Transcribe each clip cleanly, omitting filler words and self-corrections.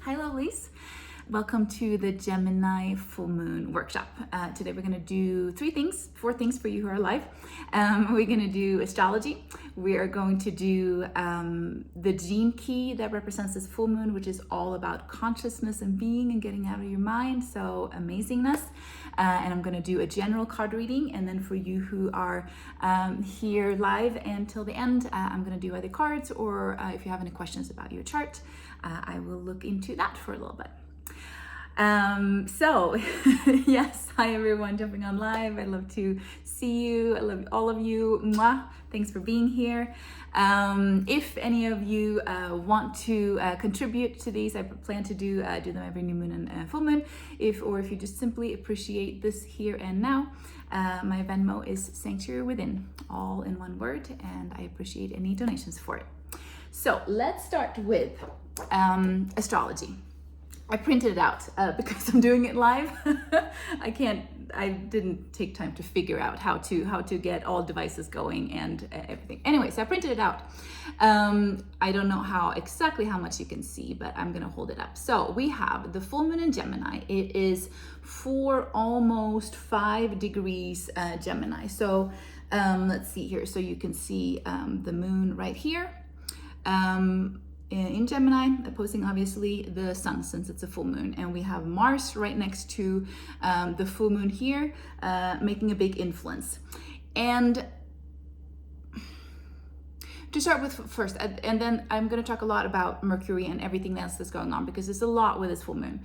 Hi lovelies, welcome to the Gemini full moon workshop. Today we're going to do four things for you who are alive. We're going to do astrology. We are going to do the gene key that represents this full moon, which is all about consciousness and being and getting out of your mind, so amazingness. And I'm going to do a general card reading, and then for you who are here live until the end, I'm going to do either cards or if you have any questions about your chart, I will look into that for a little bit. So yes, hi everyone jumping on live. I love to see you. I love all of you. Mwah. Thanks for being here. If any of you want to contribute to these, I plan to do them every new moon and full moon. If you just simply appreciate this here and now, my Venmo is sanctuarywithin, all in one word, and I appreciate any donations for it. So let's start with astrology. I printed it out because I'm doing it live. I didn't take time to figure out how to get all devices going and everything. Anyway, so I printed it out. I don't know exactly how much you can see, but I'm gonna hold it up. So we have the full moon in Gemini. It is 4 almost 5 degrees Gemini. So let's see here. So you can see the moon right here. In Gemini, opposing obviously the sun since it's a full moon, and we have Mars right next to the full moon here, making a big influence. And to start with first, and then I'm going to talk a lot about Mercury and everything else that's going on, because there's a lot with this full moon.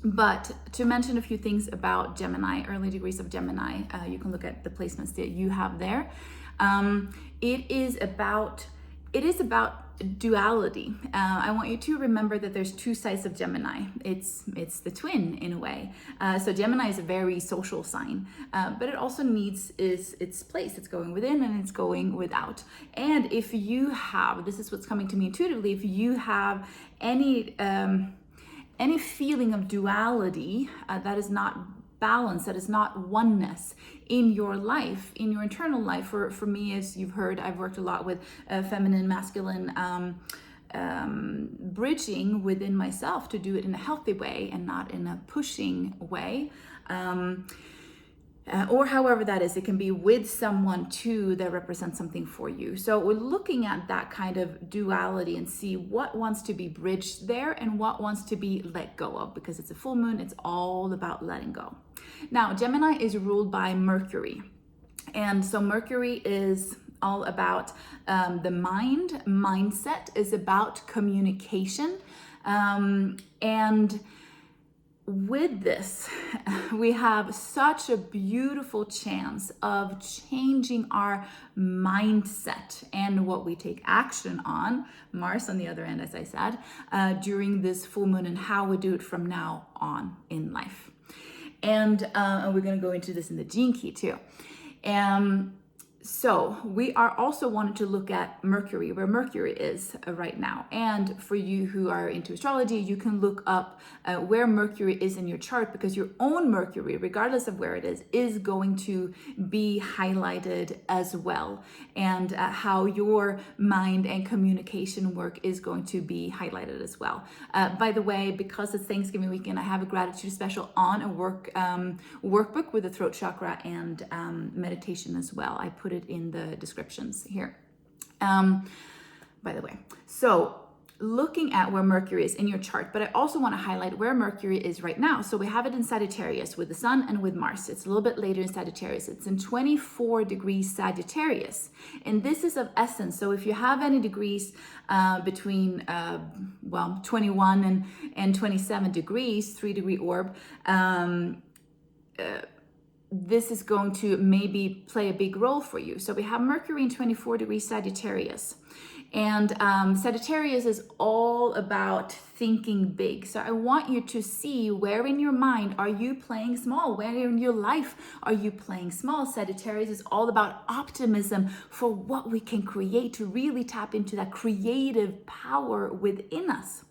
But to mention a few things about Gemini, early degrees of Gemini, you can look at the placements that you have there. It is about duality. I want you to remember that there's 2 sides of Gemini. It's the twin in a way. So Gemini is a very social sign, but it also needs its place. It's going within and it's going without. And if you have, this is what's coming to me intuitively, if you have any feeling of duality that is not balance, that is not oneness in your life, in your internal life. For me, as you've heard, I've worked a lot with feminine, masculine bridging within myself to do it in a healthy way and not in a pushing way. Or however that is, it can be with someone too that represents something for you. So we're looking at that kind of duality and see what wants to be bridged there and what wants to be let go of, because it's a full moon, it's all about letting go. Now, Gemini is ruled by Mercury. And so Mercury is all about the mind. Mindset is about communication. And with this, we have such a beautiful chance of changing our mindset and what we take action on, Mars on the other end, as I said, during this full moon, and how we do it from now on in life. And we're going to go into this in the gene key too. So we are also wanting to look at Mercury, where Mercury is right now. And for you who are into astrology, you can look up where Mercury is in your chart, because your own Mercury, regardless of where it is going to be highlighted as well. And how your mind and communication work is going to be highlighted as well. By the way, because it's Thanksgiving weekend, I have a gratitude special on a workbook with the throat chakra and meditation as well. I put it in the descriptions here, by the way. So looking at where Mercury is in your chart, but I also want to highlight where Mercury is right now. So we have it in Sagittarius with the sun and with Mars. It's a little bit later in Sagittarius. It's in 24 degrees Sagittarius. And this is of essence. So if you have any degrees between, 21 and 27 degrees, 3-degree orb, this is going to maybe play a big role for you. So we have Mercury in 24 degrees Sagittarius. And Sagittarius is all about thinking big. So I want you to see where in your mind are you playing small? Where in your life are you playing small? Sagittarius is all about optimism for what we can create, to really tap into that creative power within us.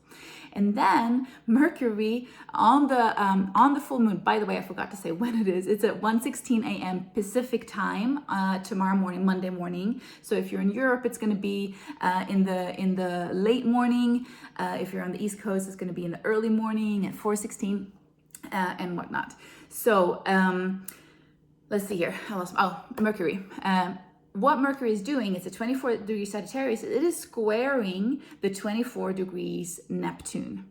And then Mercury on the full moon, by the way, I forgot to say when it is. It's at 1:16 a.m. Pacific time tomorrow morning, Monday morning. So if you're in Europe, it's going to be in the late morning. If you're on the East Coast, it's going to be in the early morning at 4:16 and whatnot. So let's see here. Mercury. What Mercury is doing, it's a 24 degree Sagittarius. It is squaring the 24 degrees Neptune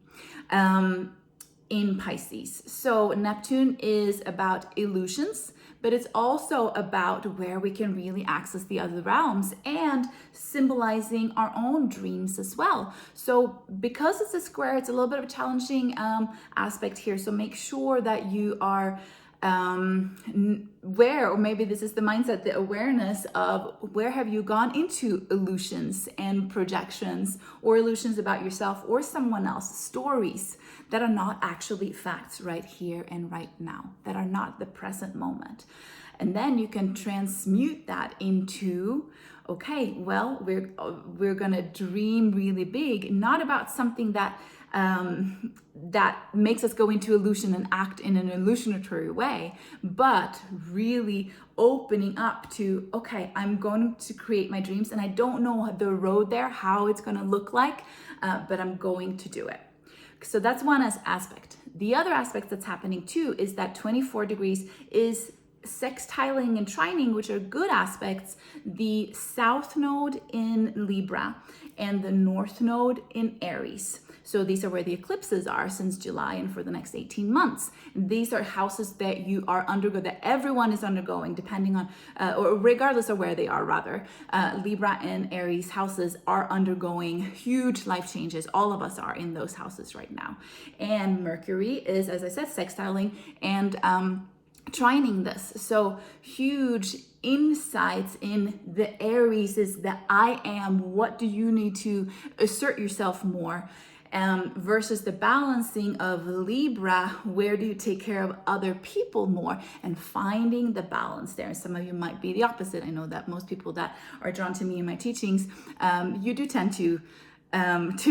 in Pisces. So Neptune is about illusions, but it's also about where we can really access the other realms and symbolizing our own dreams as well. So because it's a square, it's a little bit of a challenging aspect here. So make sure that you are or maybe this is the mindset, the awareness of where have you gone into illusions and projections, or illusions about yourself or someone else, stories that are not actually facts right here and right now, that are not the present moment. And then you can transmute that into, okay, well, we're gonna dream really big, not about something that makes us go into illusion and act in an illusionatory way, but really opening up to, okay, I'm going to create my dreams, and I don't know the road there, how it's going to look like, but I'm going to do it. So that's one aspect. The other aspect that's happening too is that 24 degrees is sextiling and trining, which are good aspects, the south node in Libra and the north node in Aries. So these are where the eclipses are since July and for the next 18 months. These are houses that you are that everyone is undergoing, depending on, or regardless of where they are, rather. Libra and Aries houses are undergoing huge life changes. All of us are in those houses right now. And Mercury is, as I said, sextiling and trining this. So huge insights in the Aries is the I am. What do you need to assert yourself more? Versus the balancing of Libra, where do you take care of other people more, and finding the balance there. And some of you might be the opposite. I know that most people that are drawn to me in my teachings, you do tend to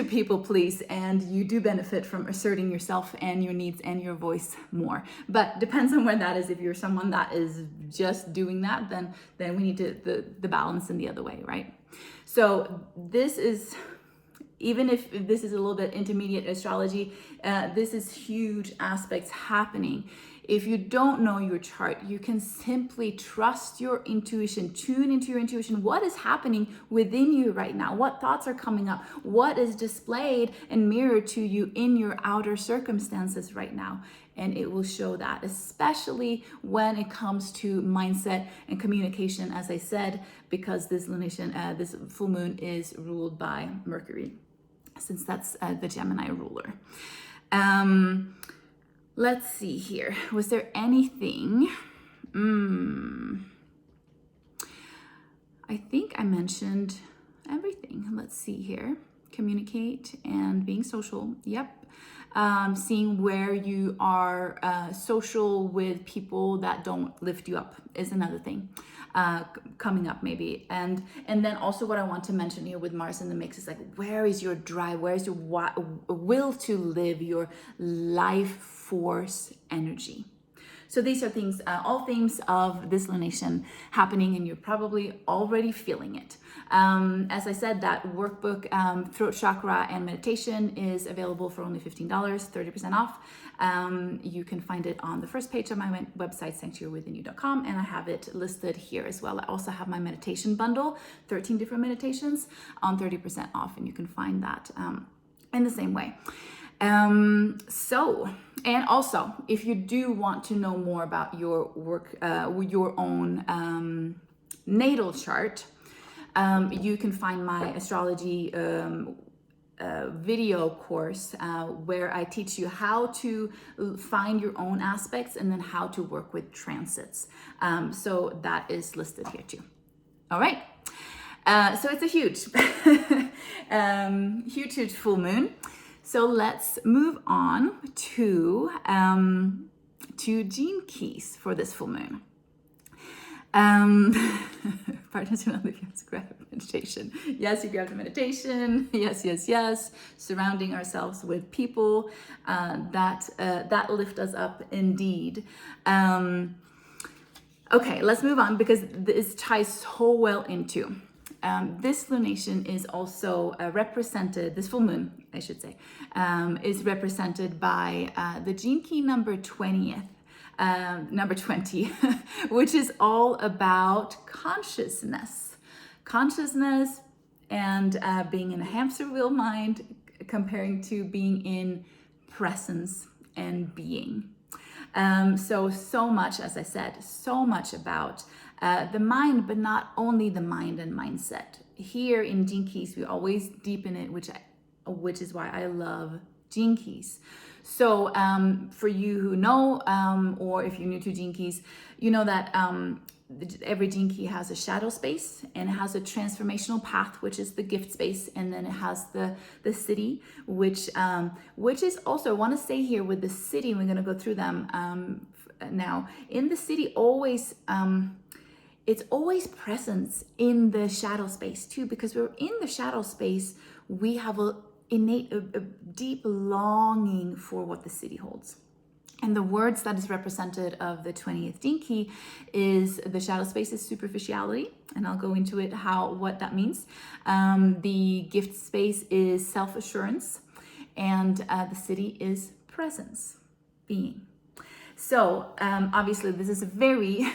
people please, and you do benefit from asserting yourself and your needs and your voice more. But depends on where that is. If you're someone that is just doing that, then we need to the balance in the other way, right? So this is, even if this is a little bit intermediate astrology, this is huge aspects happening. If you don't know your chart, you can simply trust your intuition, tune into your intuition. What is happening within you right now? What thoughts are coming up? What is displayed and mirrored to you in your outer circumstances right now? And it will show that, especially when it comes to mindset and communication, as I said, because this lunation, this full moon is ruled by Mercury, since that's the Gemini ruler. Let's see here. Was there anything? I think I mentioned everything. Let's see here. Communicate and being social. Yep. Seeing where you are social with people that don't lift you up is another thing coming up maybe. And then also what I want to mention here with Mars in the mix is like, where is your drive? Where is your will to live, your life force energy? So these are things, all themes of this lunation happening, and you're probably already feeling it. As I said, that workbook, throat chakra and meditation, is available for only $15, 30% off. You can find it on the first page of my website, sanctuarywithin.com, and I have it listed here as well. I also have my meditation bundle, 13 different meditations on 30% off, and you can find that in the same way. And also, if you do want to know more about your work, your own natal chart, you can find my astrology video course where I teach you how to find your own aspects and then how to work with transits. So that is listed here too. All right. So it's a huge, huge full moon. So let's move on to gene keys for this full moon. Um, partners who only use gratitude meditation. Yes, you grab the meditation. Yes, yes, yes. Surrounding ourselves with people that lift us up indeed. Okay, let's move on because this ties so well into. This lunation is also represented, this full moon, I should say, is represented by the gene key number 20th, number 20, which is all about consciousness. Consciousness and being in a hamster wheel mind, comparing to being in presence and being. So much, as I said, so much about the mind, but not only the mind and mindset. Here in Gene Keys, we always deepen it, which is why I love Gene Keys. So for you who know, or if you're new to Gene Keys, you know that every gene key has a shadow space and it has a transformational path, which is the gift space, and then it has the city, which is also, I want to say here with the city, we're going to go through them now. In the city, always it's always presence in the shadow space too, because we're in the shadow space, we have a deep longing for what the city holds. And the words that is represented of the 20th gene key is the shadow space is superficiality, and I'll go into it what that means. The gift space is self-assurance, and the city is presence, being. So obviously this is very,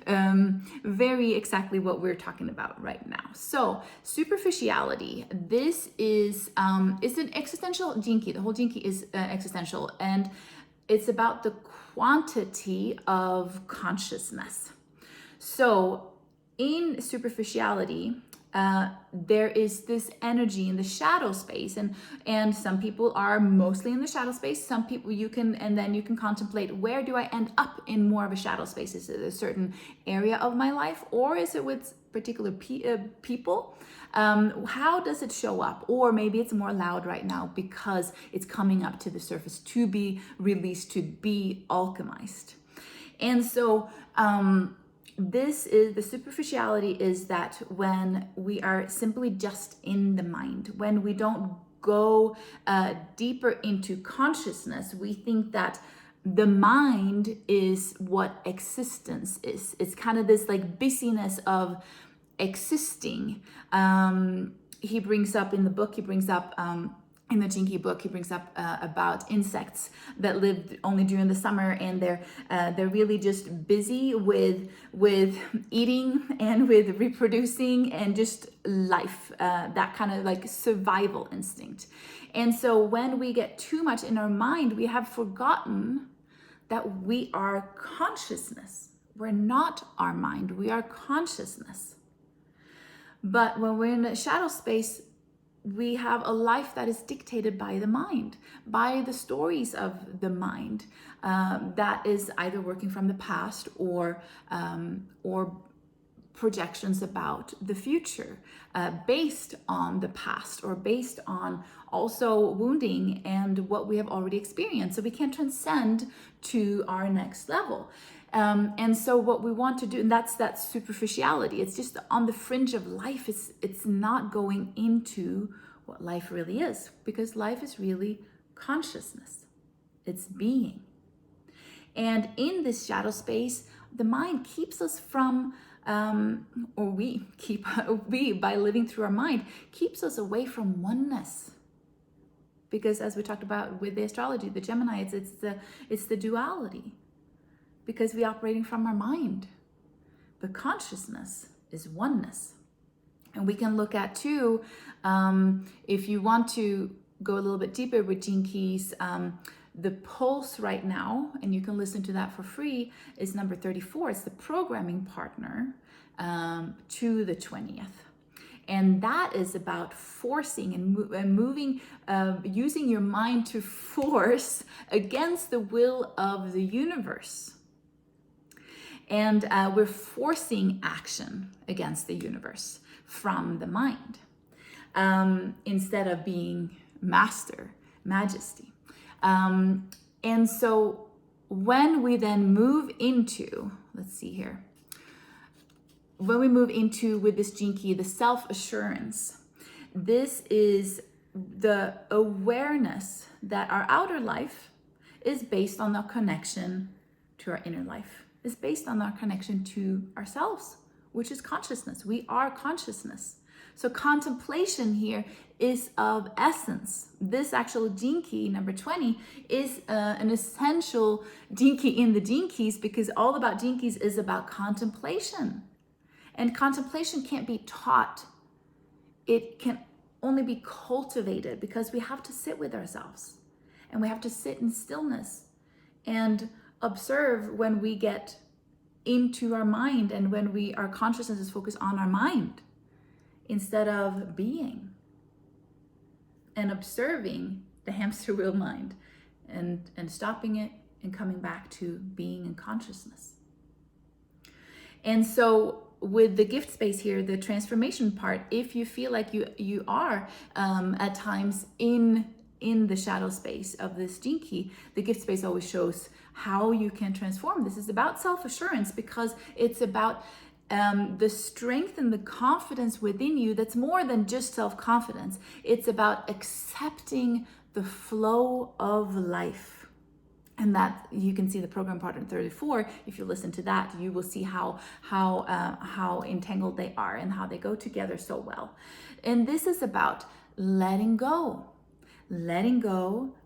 very exactly what we're talking about right now. So superficiality, this is an existential gene key. The whole gene key is existential, and it's about the quantity of consciousness. So in superficiality, there is this energy in the shadow space, and some people are mostly in the shadow space. Some people then you can contemplate, where do I end up in more of a shadow space? Is it a certain area of my life, or is it with particular people? How does it show up? Or maybe it's more loud right now because it's coming up to the surface to be released, to be alchemized. And so this is the superficiality, is that when we are simply just in the mind, when we don't go deeper into consciousness, we think that the mind is what existence is. It's kind of this like busyness of existing. He brings up in the book, in the Gene Key book, he brings up about insects that live only during the summer, and they're really just busy with eating and with reproducing and just life, that kind of like survival instinct. And so when we get too much in our mind, we have forgotten that we are consciousness. We're not our mind, we are consciousness. But when we're in the shadow space, we have a life that is dictated by the mind, by the stories of the mind, that is either working from the past or projections about the future, based on the past or based on also wounding and what we have already experienced. So we can't transcend to our next level. And so what we want to do, and that's that superficiality, it's just on the fringe of life. It's not going into what life really is, because life is really consciousness. It's being. And in this shadow space, the mind keeps us from, we by living through our mind, keeps us away from oneness. Because as we talked about with the astrology, the Gemini, it's the duality. Because we're operating from our mind. But consciousness is oneness. And we can look at too, if you want to go a little bit deeper with Gene Keys, the pulse right now, and you can listen to that for free, is number 34. It's the programming partner to the 20th. And that is about forcing and moving, using your mind to force against the will of the universe. And we're forcing action against the universe from the mind, instead of being majesty. And so when we then move into, let's see here, when we move into, with this gene key, the self-assurance, this is the awareness that our outer life is based on the connection to our inner life, is based on our connection to ourselves, which is consciousness. We are consciousness. So contemplation here is of essence. This actual gene key, number 20, is an essential gene key in the gene keys, because all about gene keys is about contemplation. And contemplation can't be taught. It can only be cultivated, because we have to sit with ourselves and we have to sit in stillness and observe when we get into our mind and when our consciousness is focused on our mind instead of being and observing the hamster wheel mind and stopping it and coming back to being in consciousness. And so with the gift space here, the transformation part, if you feel like you are at times in the shadow space of this gene key, the gift space always shows how you can transform. This is about self-assurance, because it's about the strength and the confidence within you that's more than just self-confidence. It's about accepting the flow of life. And that you can see the program pattern 34. If you listen to that, you will see how entangled they are and how they go together so well. And this is about letting go,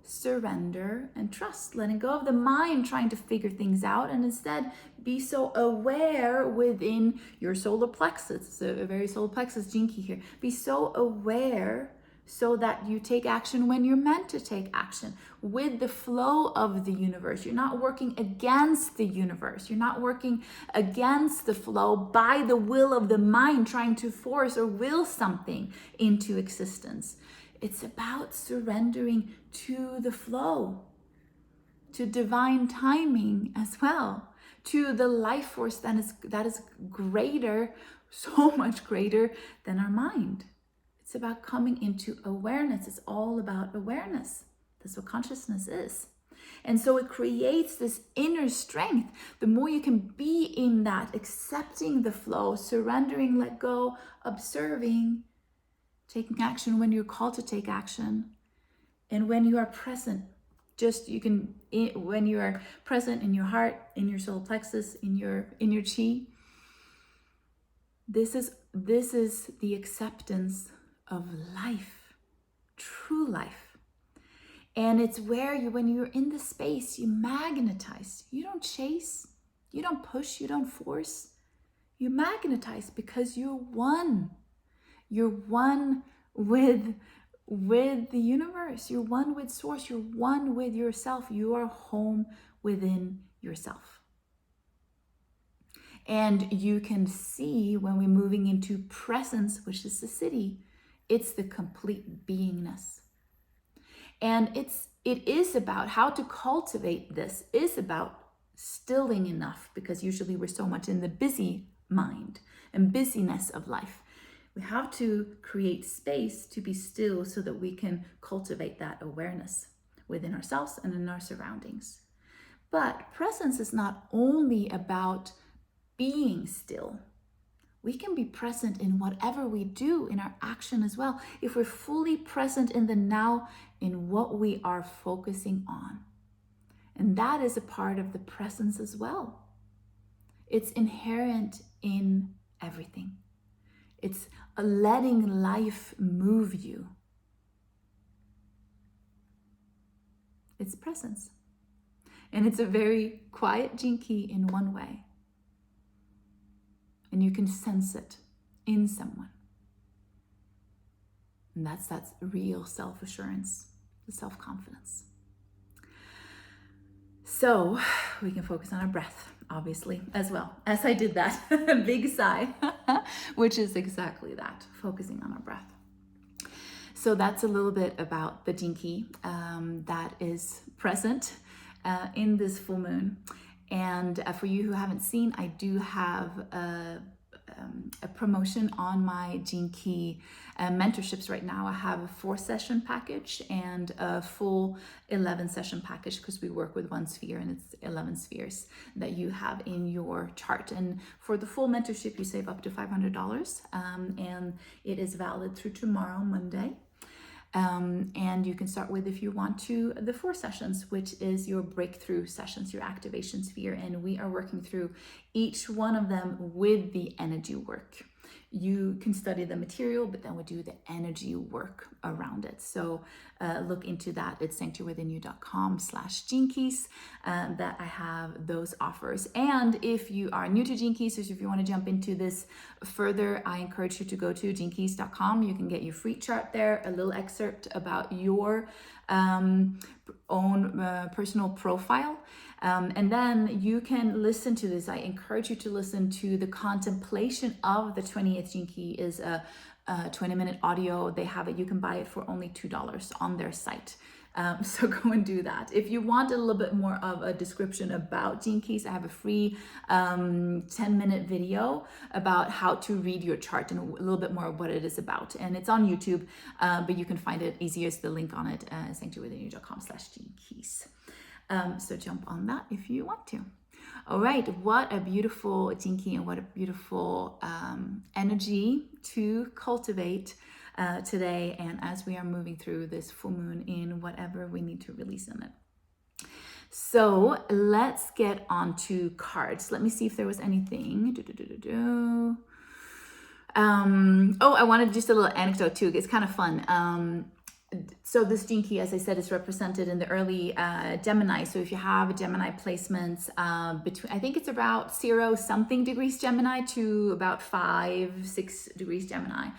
surrender, and trust. Letting go of the mind trying to figure things out, and instead be so aware within your solar plexus. It's a very solar plexus gene key here. Be so aware so that you take action when you're meant to take action with the flow of the universe. You're not working against the universe. You're not working against the flow by the will of the mind, trying to force or will something into existence. It's about surrendering to the flow, to divine timing as well, to the life force that is greater, so much greater than our mind. It's about coming into awareness. It's all about awareness. That's what consciousness is. And so it creates this inner strength. The more you can be in that, accepting the flow, surrendering, let go, observing, taking action when you're called to take action, and when you are present, when you are present in your heart, in your solar plexus, in your chi, this is the acceptance of life, true life. And it's where when you're in the space, you magnetize. You don't chase, you don't push, you don't force. You magnetize because you're one. You're one with the universe. You're one with source. You're one with yourself. You are home within yourself. And you can see when we're moving into presence, which is the city, it's the complete beingness. And it is about how to cultivate this, is about stilling enough, because usually we're so much in the busy mind and busyness of life. We have to create space to be still so that we can cultivate that awareness within ourselves and in our surroundings. But presence is not only about being still. We can be present in whatever we do, in our action as well, if we're fully present in the now, in what we are focusing on. And that is a part of the presence as well. It's inherent in everything. It's letting life move you. It's presence. And it's a very quiet gene key in one way. And you can sense it in someone. And that's real self-assurance, the self-confidence. So we can focus on our breath, obviously, as well. As I did that big sigh, which is exactly that, focusing on our breath. So that's a little bit about the gene key that is present in this full moon. And for you who haven't seen, I do have a promotion on my Gene Key mentorships right now. I have a 4-session package and a full 11-session package, because we work with one sphere and it's 11 spheres that you have in your chart. And for the full mentorship, you save up to $500, and it is valid through tomorrow, Monday. And you can start with, if you want to, the 4 sessions, which is your breakthrough sessions, your activation sphere. And we are working through each one of them with the energy work. You can study the material, but then we do the energy work around it. So look into that. It's sanctuarywithin.com/genekeys that I have those offers. And if you are new to Gene Keys, so if you want to jump into this further, I encourage you to go to genekeys.com. You can get your free chart there, a little excerpt about your own personal profile. And then you can listen to this. I encourage you to listen to the contemplation of the 20th Gene Key. Is a 20-minute audio. They have it. You can buy it for only $2 on their site. So go and do that. If you want a little bit more of a description about Gene Keys, I have a free 10-minute video about how to read your chart and a little bit more of what it is about. And it's on YouTube, but you can find it easiest, the link on it, sanctuarywithin.com/genekeys. So jump on that if you want to. All right, what a beautiful Gene Key and what a beautiful energy to cultivate today, and as we are moving through this full moon in whatever we need to release in it. So let's get on to cards. Let me see if there was anything. I wanted just a little anecdote too. It's kind of fun. So this Gene Key, as I said, is represented in the early Gemini. So if you have Gemini placements between, I think it's about 0-something degrees Gemini to about 5-6 degrees Gemini,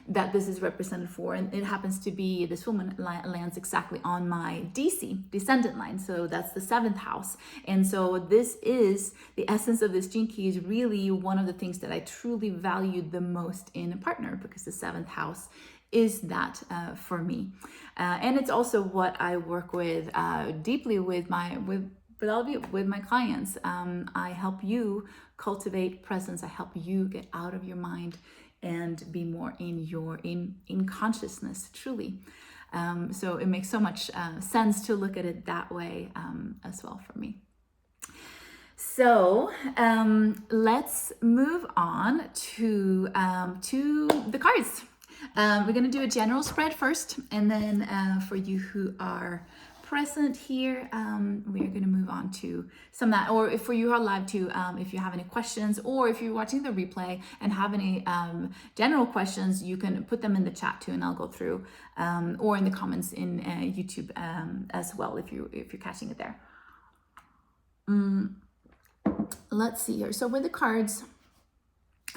that this is represented for. And it happens to be, this woman lands exactly on my DC, descendant line. So that's the 7th house. And so this is, the essence of this Gene Key is really one of the things that I truly value the most in a partner, because the 7th house is that for me, and it's also what I work with deeply with all of you, with my clients. I help you cultivate presence. I help you get out of your mind and be more in your in consciousness, truly. So it makes so much sense to look at it that way as well for me. So let's move on to the cards. We're going to do a general spread first, and then for you who are present here, we are going to move on to some of that, or if for you who are live too, if you have any questions, or if you're watching the replay and have any general questions, you can put them in the chat too, and I'll go through, or in the comments in YouTube as well, if you're catching it there. Let's see here. So with the cards,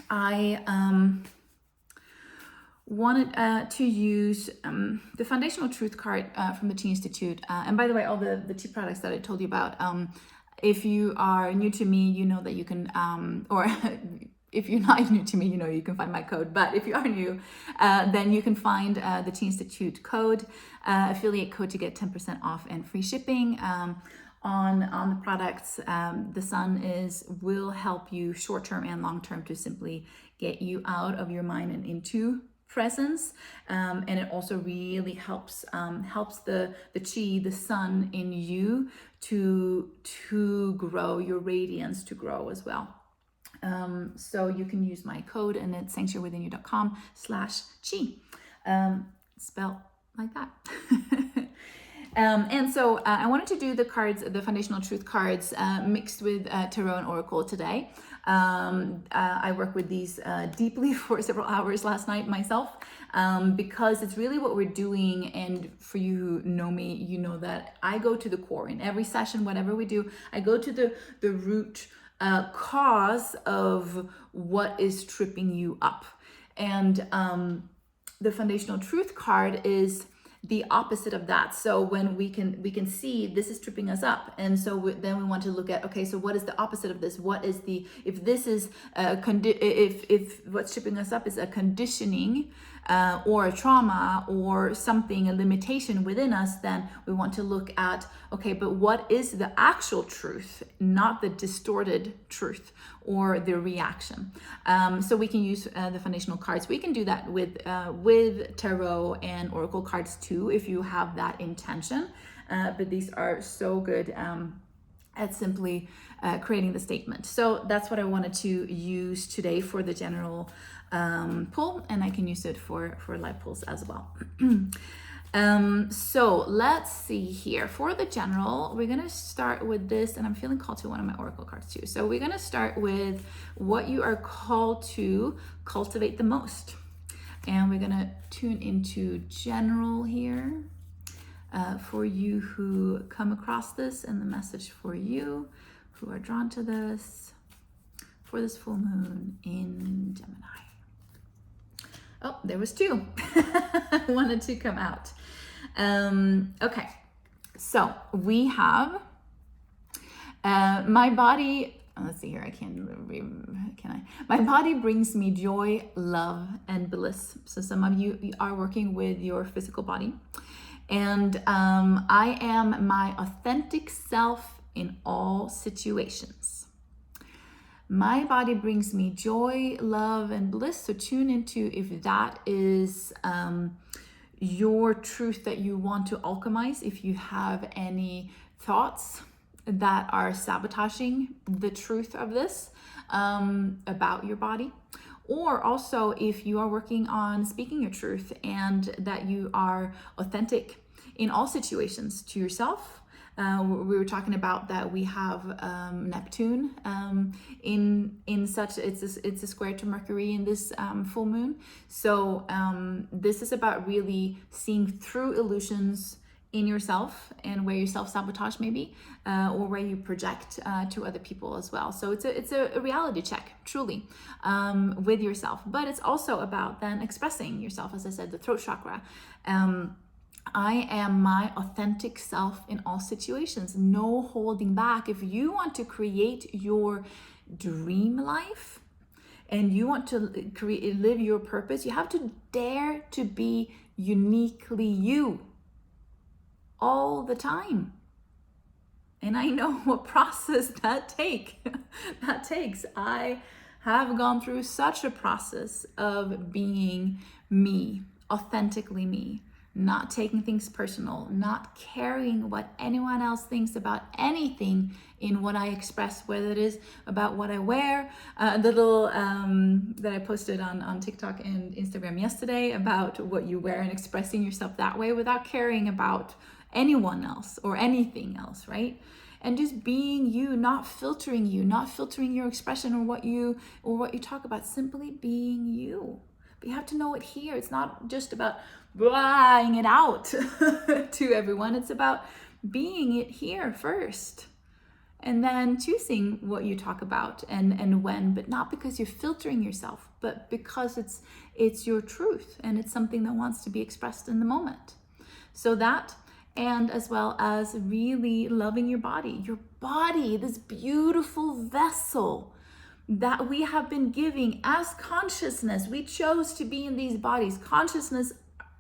I wanted to use the Foundational Truth card from the Tea Institute. And by the way, all the tea products that I told you about, if you are new to me, you know that you can, or if you're not new to me, you know you can find my code. But if you are new, then you can find the Tea Institute code, affiliate code, to get 10% off and free shipping. On the products. The sun will help you short-term and long-term to simply get you out of your mind and into presence, and it also really helps the chi, the sun in you to grow, your radiance to grow as well. So you can use my code, and it's sanctuarywithin.com/chi, spelled like that. And so I wanted to do the cards, the Foundational Truth cards, mixed with Tarot and Oracle today. I worked with these deeply for several hours last night myself, because it's really what we're doing. And for you who know me, you know that I go to the core in every session. Whatever we do, I go to the root cause of what is tripping you up. And the Foundational Truth card is the opposite of that. So when we can see this is tripping us up, and so then we want to look at, okay, so what is the opposite of this? What is if this is if what's tripping us up is a conditioning or a trauma or something, a limitation within us, then we want to look at, okay, but what is the actual truth, not the distorted truth or the reaction. So we can use the foundational cards. We can do that with tarot and oracle cards too, if you have that intention. But these are so good at simply creating the statement. So that's what I wanted to use today for the general pull, and I can use it for live pulls as well. So let's see here. For the general, we're gonna start with this, and I'm feeling called to one of my oracle cards too. So we're gonna start with what you are called to cultivate the most. And we're gonna tune into general here for you who come across this, and the message for you who are drawn to this for this full moon in Gemini. Oh, there was two. Wanted to come out. Okay, so we have my body. Let's see here. Can I? My body brings me joy, love, and bliss. So some of you are working with your physical body, and I am my authentic self in all situations. My body brings me joy, love, and bliss. So tune into if that is your truth that you want to alchemize. If you have any thoughts that are sabotaging the truth of this about your body, or also if you are working on speaking your truth and that you are authentic in all situations to yourself. We were talking about that we have Neptune in such, it's a square to Mercury in this full moon. So this is about really seeing through illusions in yourself and where you self-sabotage maybe, or where you project to other people as well. So it's a reality check, truly, with yourself. But it's also about then expressing yourself, as I said, the throat chakra. I am my authentic self in all situations, no holding back. If you want to create your dream life and you want to live your purpose, you have to dare to be uniquely you all the time. And I know what process that takes. I have gone through such a process of being me, authentically me. Not taking things personal, not caring what anyone else thinks about anything in what I express, whether it is about what I wear, the little that I posted on TikTok and Instagram yesterday about what you wear and expressing yourself that way without caring about anyone else or anything else, right? And just being you, not filtering your expression or what you talk about, simply being you. But you have to know it here. It's not just about brawling it out to everyone. It's about being it here first, and then choosing what you talk about and when, but not because you're filtering yourself, but because it's your truth and it's something that wants to be expressed in the moment. So that, and as well as really loving your body, this beautiful vessel that we have been giving as consciousness. We chose to be in these bodies. Consciousness,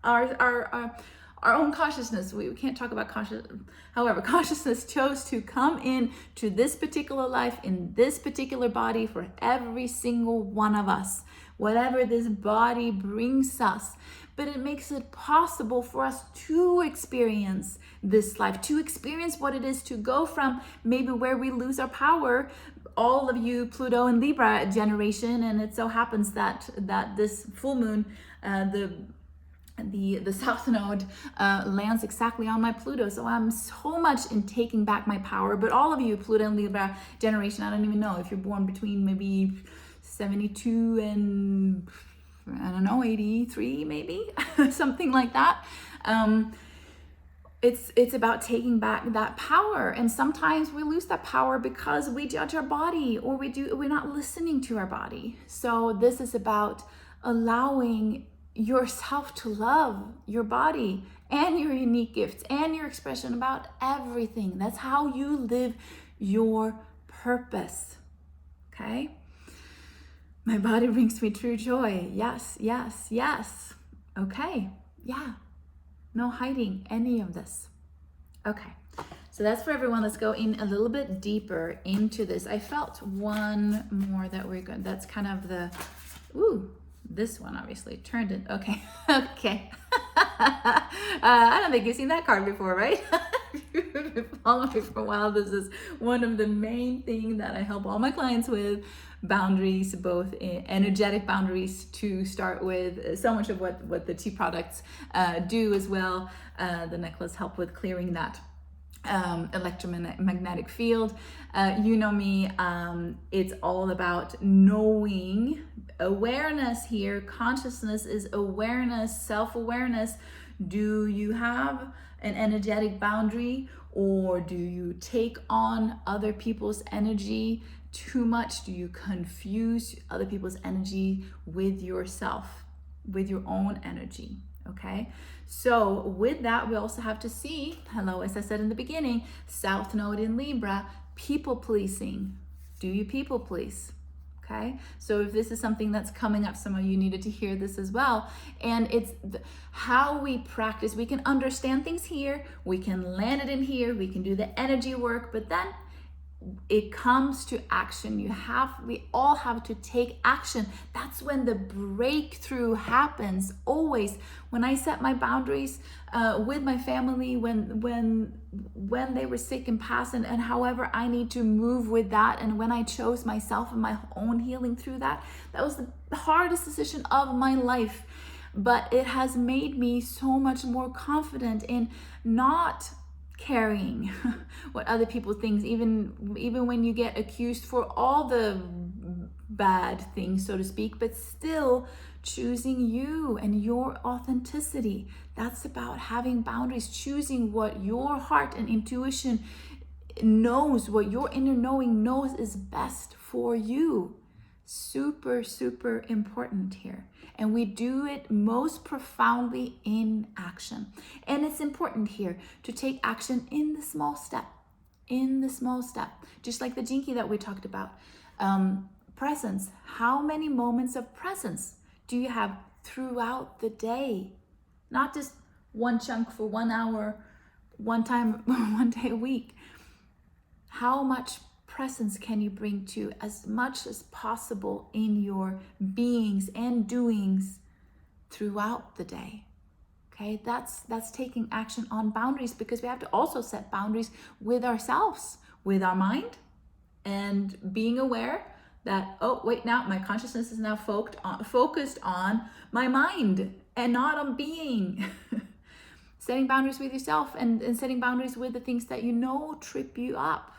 our own consciousness. We can't talk about consciousness. However, consciousness chose to come in to this particular life in this particular body for every single one of us, whatever this body brings us. But it makes it possible for us to experience this life, to experience what it is to go from maybe where we lose our power. All of you Pluto and Libra generation, and it so happens that this full moon, the South Node lands exactly on my Pluto. So I'm so much in taking back my power. But all of you Pluto and Libra generation, I don't even know if you're born between maybe 72 and I don't know, 83 maybe, something like that. It's about taking back that power. And sometimes we lose that power because we judge our body, or we're not listening to our body. So this is about allowing yourself to love your body and your unique gifts and your expression about everything. That's how you live your purpose. Okay? My body brings me true joy. Yes, yes, yes. Okay, yeah, no hiding any of this. Okay, so that's for everyone. Let's go in a little bit deeper into this. I felt one more that we're good. That's kind of the, ooh, this one obviously turned it. Okay, okay. I don't think you've seen that card before, right? If you've been following me for a while, this is one of the main things that I help all my clients with. Boundaries, both energetic boundaries to start with. So much of what the tea products do as well. The necklace help with clearing that electromagnetic field. You know me, it's all about knowing, awareness here. Consciousness is awareness, self-awareness. Do you have an energetic boundary, or do you take on other people's energy too much? Do you confuse other people's energy with yourself, with your own energy? Okay, so with that, we also have to see, hello, as I said in the beginning, South Node in Libra, people pleasing. Do you people please? Okay, so if this is something that's coming up, some of you needed to hear this as well. And it's how we practice. We can understand things here, we can land it in here, we can do the energy work, but then it comes to action. We all have to take action. That's when the breakthrough happens. Always when I set my boundaries with my family, when they were sick and passed, and however I need to move with that, and when I chose myself and my own healing through that, that was the hardest decision of my life. But it has made me so much more confident in not carrying what other people think, even when you get accused for all the bad things, so to speak, but still choosing you and your authenticity. That's about having boundaries, choosing what your heart and intuition knows, what your inner knowing knows is best for you. Super, super important here. And we do it most profoundly in action. And it's important here to take action in the small step, just like the jinky that we talked about. Presence. How many moments of presence do you have throughout the day? Not just one chunk for 1 hour, one time, one day a week. How much presence can you bring to as much as possible in your beings and doings throughout the day? Okay, that's taking action on boundaries, because we have to also set boundaries with ourselves, with our mind, and being aware that, oh wait, now my consciousness is now focused on my mind and not on being. Setting boundaries with yourself, and setting boundaries with the things that you know trip you up.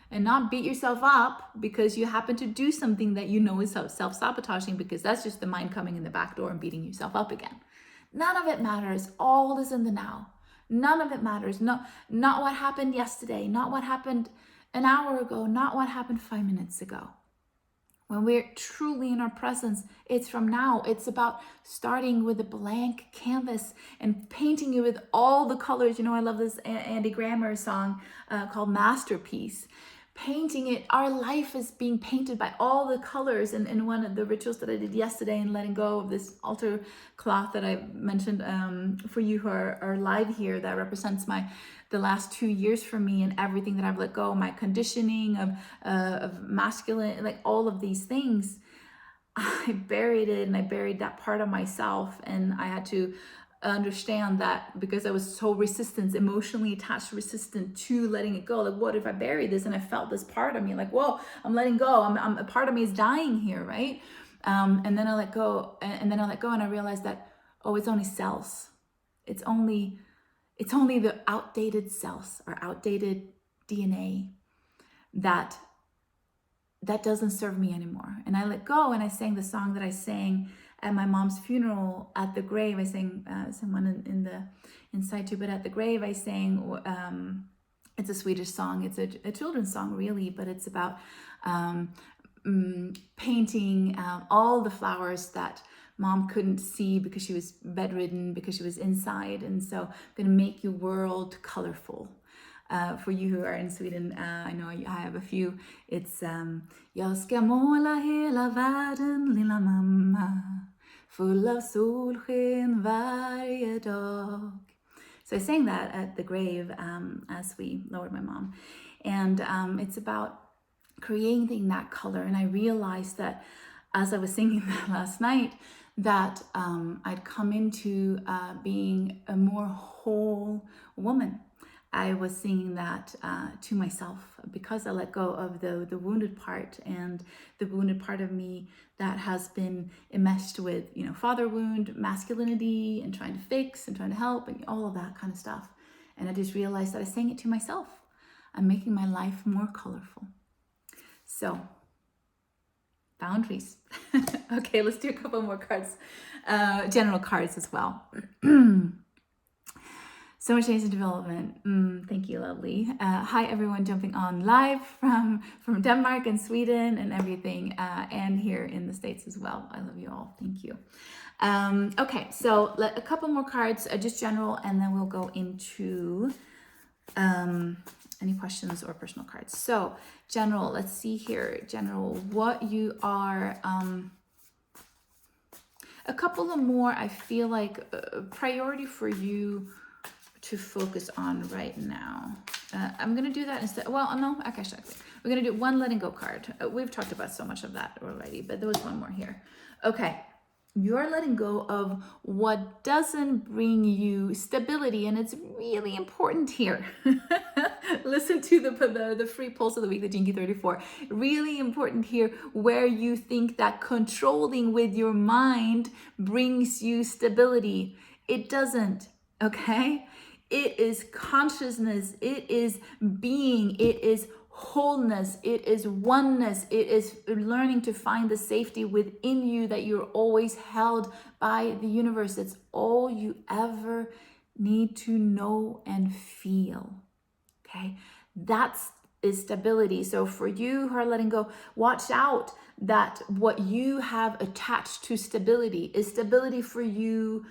And not beat yourself up because you happen to do something that you know is self-sabotaging, because that's just the mind coming in the back door and beating yourself up again. None of it matters. All is in the now. None of it matters. Not what happened yesterday, not what happened an hour ago, not what happened 5 minutes ago. When we're truly in our presence, it's from now. It's about starting with a blank canvas and painting it with all the colors. You know, I love this Andy Grammer song called Masterpiece. Painting it, our life is being painted by all the colors. And one of the rituals that I did yesterday in letting go of this altar cloth that I mentioned for you who are live here, that represents the last 2 years for me, and everything that I've let go, my conditioning of masculine, like all of these things. I buried it, and I buried that part of myself, and I had to understand that, because I was so emotionally attached, resistant to letting it go. Like, what if I bury this? And I felt this part of me like, whoa, I'm letting go. I'm a part of me is dying here, right? And then I let go, and I realized that, oh, it's only cells. It's only the outdated cells or outdated DNA that doesn't serve me anymore. And I let go, and I sang the song that I sang at my mom's funeral at the grave. I sang someone in the inside too, but at the grave I sang, it's a Swedish song. It's a children's song really, but it's about painting all the flowers that mom couldn't see because she was bedridden, because she was inside. And so I'm gonna make your world colorful. For you who are in Sweden, I know I have a few. It's Jag ska måla hela världen, lilla mamma, full av solsken varje dag. So I sang that at the grave as we lowered my mom. And it's about creating that color. And I realized that as I was singing that last night, that I'd come into being a more whole woman. I was singing that to myself because I let go of the wounded part, and the wounded part of me that has been enmeshed with, father wound, masculinity, and trying to fix and trying to help and all of that kind of stuff. And I just realized that I sang it to myself. I'm making my life more colorful. So, boundaries. Okay, let's do a couple more cards, general cards as well. So much change and development. Thank you, lovely. Hi, everyone jumping on live from Denmark and Sweden and everything, and here in the States as well. I love you all. Thank you. Okay, so a couple more cards, just general, and then we'll go into any questions or personal cards. So general, let's see here. General, what you are, a couple of more, I feel like a priority for you to focus on right now. I'm going to do that instead. Well, no, actually, we're going to do one letting go card. We've talked about so much of that already, but there was one more here. Okay. You're letting go of what doesn't bring you stability, and it's really important here. Listen to the free pulse of the week, the Jinky 34. Really important here, where you think that controlling with your mind brings you stability. It doesn't, okay? It is consciousness, it is being, it is wholeness, it is oneness, it is learning to find the safety within you that you're always held by the universe. It's all you ever need to know and feel, okay? That's is stability. So for you who are letting go, watch out that what you have attached to stability is stability for you,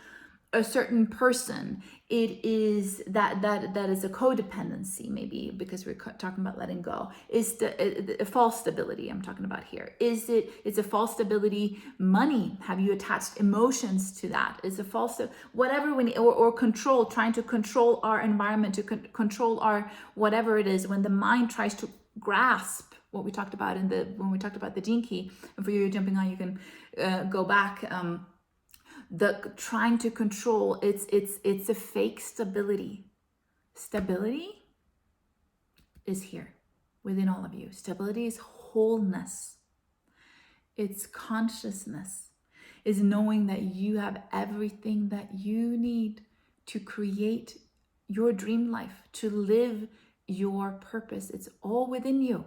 a certain person. It is that is a codependency, maybe, because we're talking about letting go. Is a false stability I'm talking about here? It's a false stability money? Have you attached emotions to that? It's a false whatever, or control, trying to control our environment, to control our whatever it is, when the mind tries to grasp what we talked about when we talked about the gene key. And for you jumping on, you can go back. The trying to control, it's a fake stability. Stability is here within all of you. Stability is wholeness. It's consciousness. Is knowing that you have everything that you need to create your dream life, to live your purpose. It's all within you.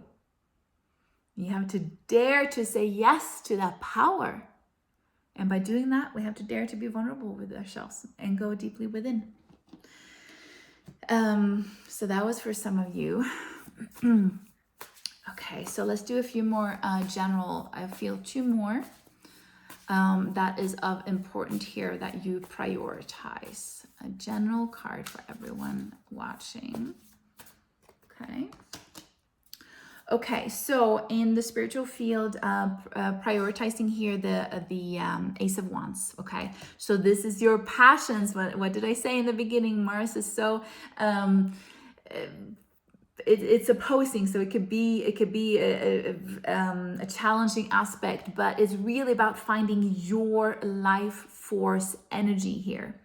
You have to dare to say yes to that power. And by doing that, we have to dare to be vulnerable with ourselves and go deeply within. So that was for some of you. Okay, so let's do a few more general. I feel two more that is of important here that you prioritize. A general card for everyone watching. Okay. Okay, so in the spiritual field, prioritizing here the Ace of Wands. Okay, so this is your passions. What did I say in the beginning? Mars is so it's opposing, so it could be a challenging aspect, but it's really about finding your life force energy here.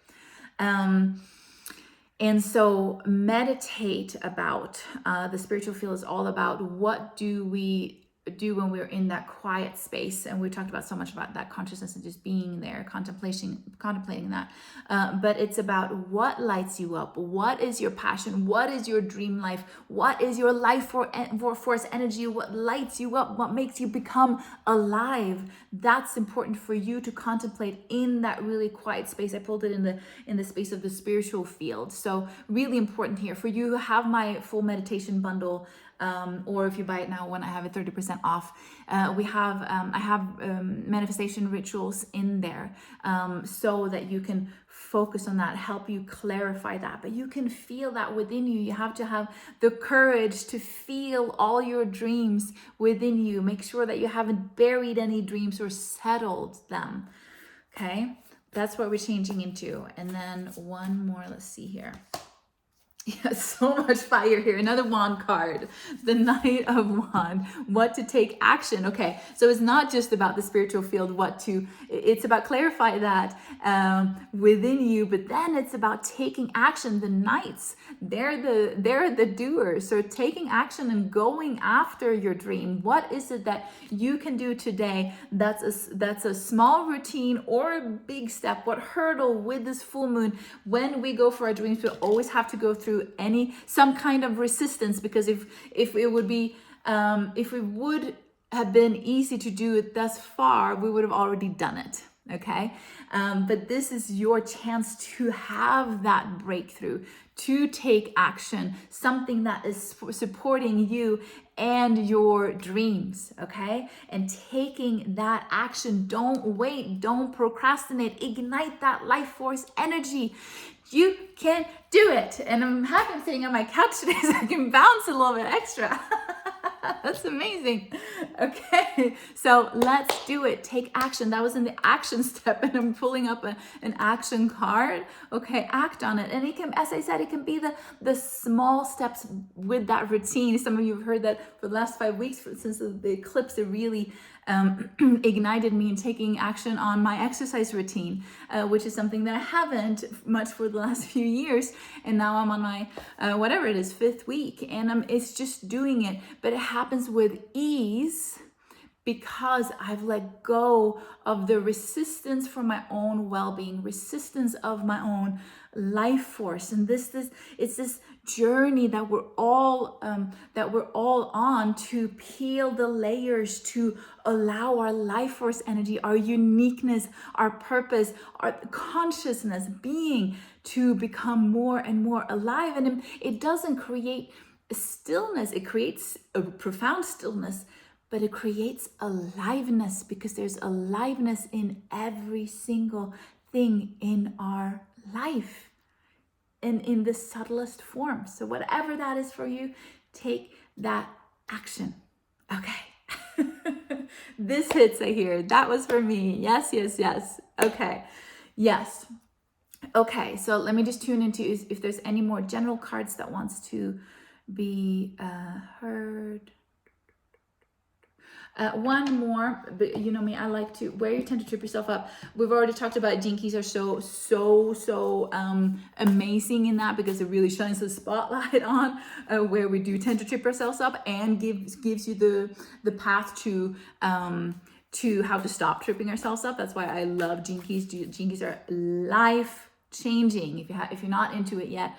And so meditate about the spiritual field is all about what do we do when we're in that quiet space. And we talked about so much about that consciousness and just being there, contemplating that. But it's about what lights you up. What is your passion? What is your dream life? What is your life force energy? What lights you up? What makes you become alive? That's important for you to contemplate in that really quiet space. I pulled it in the space of the spiritual field. So really important here for you who have my full meditation bundle. Or if you buy it now, when I have it 30% off, I have manifestation rituals in there, so that you can focus on that, help you clarify that, but you can feel that within you. You have to have the courage to feel all your dreams within you. Make sure that you haven't buried any dreams or settled them. Okay, that's what we're changing into. And then one more, let's see here. Yeah, so much fire here. Another wand card, the Knight of Wands. What to take action. Okay, so it's not just about the spiritual field, it's about clarify that within you, but then it's about taking action. The Knights, they're the doers. So taking action and going after your dream. What is it that you can do today? That's a small routine or a big step. What hurdle with this full moon? When we go for our dreams, we always have to go through some kind of resistance, because if it would be if it would have been easy to do it thus far, we would have already done it. Okay, but this is your chance to have that breakthrough, to take action, something that is supporting you and your dreams. Okay, and taking that action. Don't wait, don't procrastinate, ignite that life force energy. You can do it. And I'm happy I'm sitting on my couch today so I can bounce a little bit extra. That's amazing. Okay, so let's do it. Take action. That was in the action step, and I'm pulling up an action card. Okay, act on it. And it can, as I said, it can be the small steps with that routine. Some of you have heard that for the last 5 weeks, since the eclipse, it really ignited me in taking action on my exercise routine, which is something that I haven't much for the last few years. And now I'm on my, whatever it is, 5th week, and it's just doing it. But it happens with ease because I've let go of the resistance for my own well-being, resistance of my own life force. And it's this journey that we're all on, to peel the layers, to allow our life force energy, our uniqueness, our purpose, our consciousness, being, to become more and more alive. And it doesn't create stillness, it creates a profound stillness, but it creates aliveness, because there's aliveness in every single thing in our life, and in the subtlest form. So whatever that is for you, take that action. Okay. This hits, I hear. That was for me. Yes, yes, yes. Okay. Yes. Okay, so let me just tune into if there's any more general cards that wants to be heard. One more, but you know me, I like to, where you tend to trip yourself up. We've already talked about Gene Keys are so amazing in that, because it really shines the spotlight on where we do tend to trip ourselves up, and gives you the path to how to stop tripping ourselves up. That's why I love Gene Keys. Gene Keys are life changing. If you're not into it yet,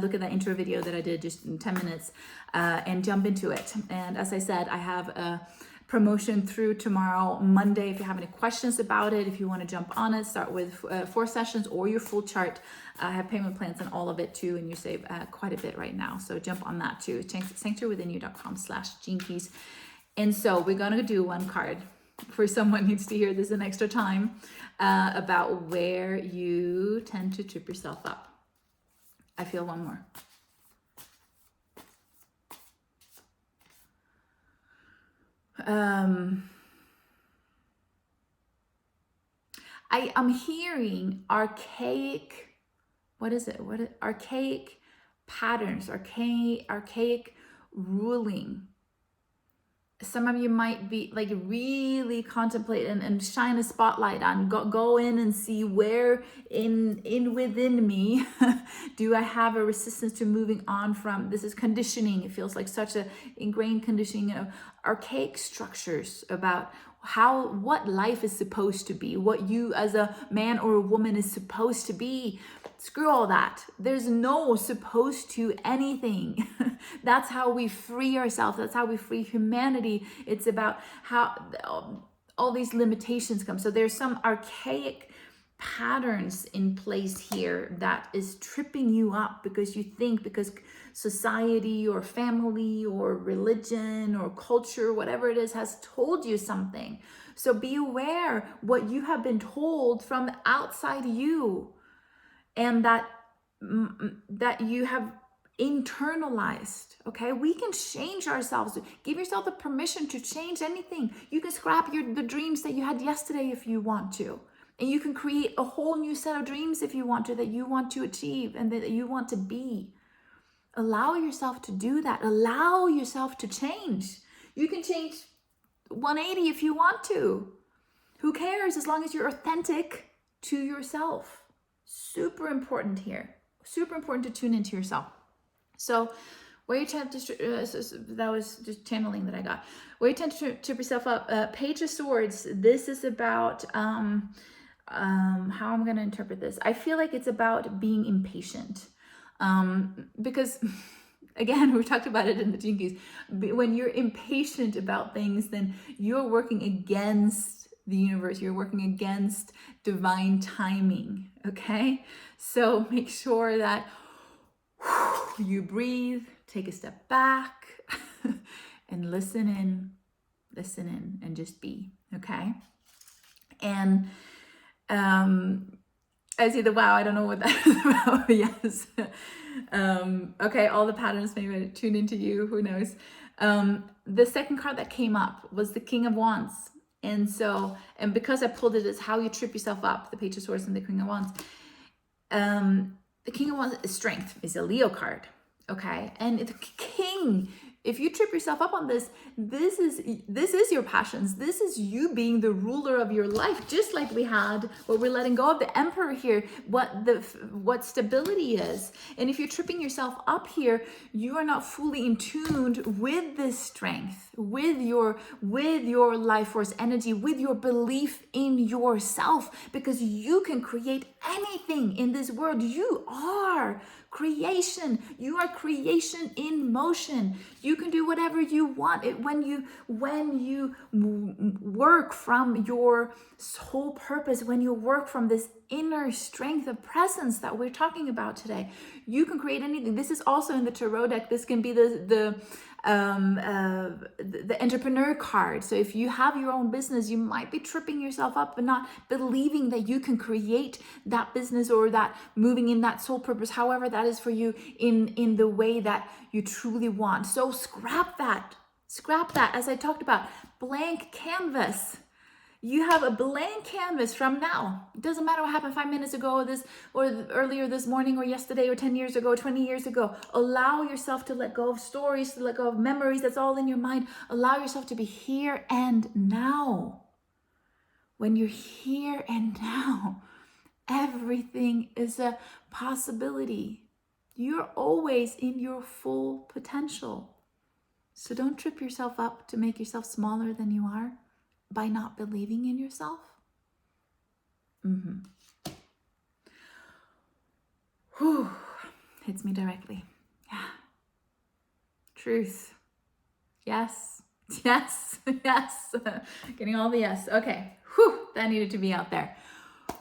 look at that intro video that I did just in 10 minutes and jump into it. And as I said, I have a promotion through tomorrow, Monday. If you have any questions about it, if you want to jump on it, start with 4 sessions or your full chart. I have payment plans and all of it too, and you save quite a bit right now. So jump on that too. sanctuarywithinyou.com/genekeys. And so we're going to do one card for someone needs to hear this an extra time about where you tend to trip yourself up. I feel one more. I am hearing archaic, archaic patterns, archaic ruling. Some of you might be like really contemplate and shine a spotlight on, go in and see where in within me do I have a resistance to moving on from. This is conditioning. It feels like such a ingrained conditioning of archaic structures about what life is supposed to be, what you as a man or a woman is supposed to be. Screw all that. There's no supposed to anything. That's how we free ourselves. That's how we free humanity. It's about how all these limitations come. So there's some archaic patterns in place here that is tripping you up because society or family or religion or culture, whatever it is, has told you something. So be aware what you have been told from outside you, and that you have internalized. Okay, we can change ourselves. Give yourself the permission to change anything. You can scrap the dreams that you had yesterday if you want to. And you can create a whole new set of dreams if you want to, that you want to achieve and that you want to be. Allow yourself to do that. Allow yourself to change. You can change 180 if you want to. Who cares, as long as you're authentic to yourself. Super important here. Super important to tune into yourself. So where you tend to, that was just channeling that I got. Where you tend to trip yourself up, Page of Swords. This is about how I'm going to interpret this. I feel like it's about being impatient. Because again, we talked about it in the Jinkies. When you're impatient about things, then you're working against the universe. You're working against divine timing. Okay. So make sure that you breathe, take a step back and listen in and just be. Okay. And, I see the wow, I don't know what that is about. Yes. Okay, all the patterns maybe tune into you, who knows. The second card that came up was the King of Wands. And so, and because I pulled it as how you trip yourself up, the Page of Swords and the King of Wands. The King of Wands is strength, is a Leo card. Okay, and the King, if you trip yourself up on this is your passions. This is you being the ruler of your life, just like we had what we're letting go of the Emperor here, what stability is. And if you're tripping yourself up here, you are not fully in tuned with this strength, with your life force energy, with your belief in yourself, because you can create anything in this world. You are creation. You are creation in motion. You can do whatever you want. When you work from your whole purpose, when you work from this inner strength of presence that we're talking about today, you can create anything. This is also in the tarot deck. This can be the entrepreneur card. So if you have your own business, you might be tripping yourself up and not believing that you can create that business or that moving in that soul purpose, however that is for you, in the way that you truly want. So scrap that, as I talked about, blank canvas. You have a blank canvas from now. It doesn't matter what happened 5 minutes ago, or earlier this morning, or yesterday, or 10 years ago, 20 years ago. Allow yourself to let go of stories, to let go of memories. That's all in your mind. Allow yourself to be here and now. When you're here and now, everything is a possibility. You're always in your full potential. So don't trip yourself up to make yourself smaller than you are by not believing in yourself. Whew. Hits me directly. Yeah. Truth. Yes. Yes. Yes. Getting all the yes. Okay. Whew. That needed to be out there.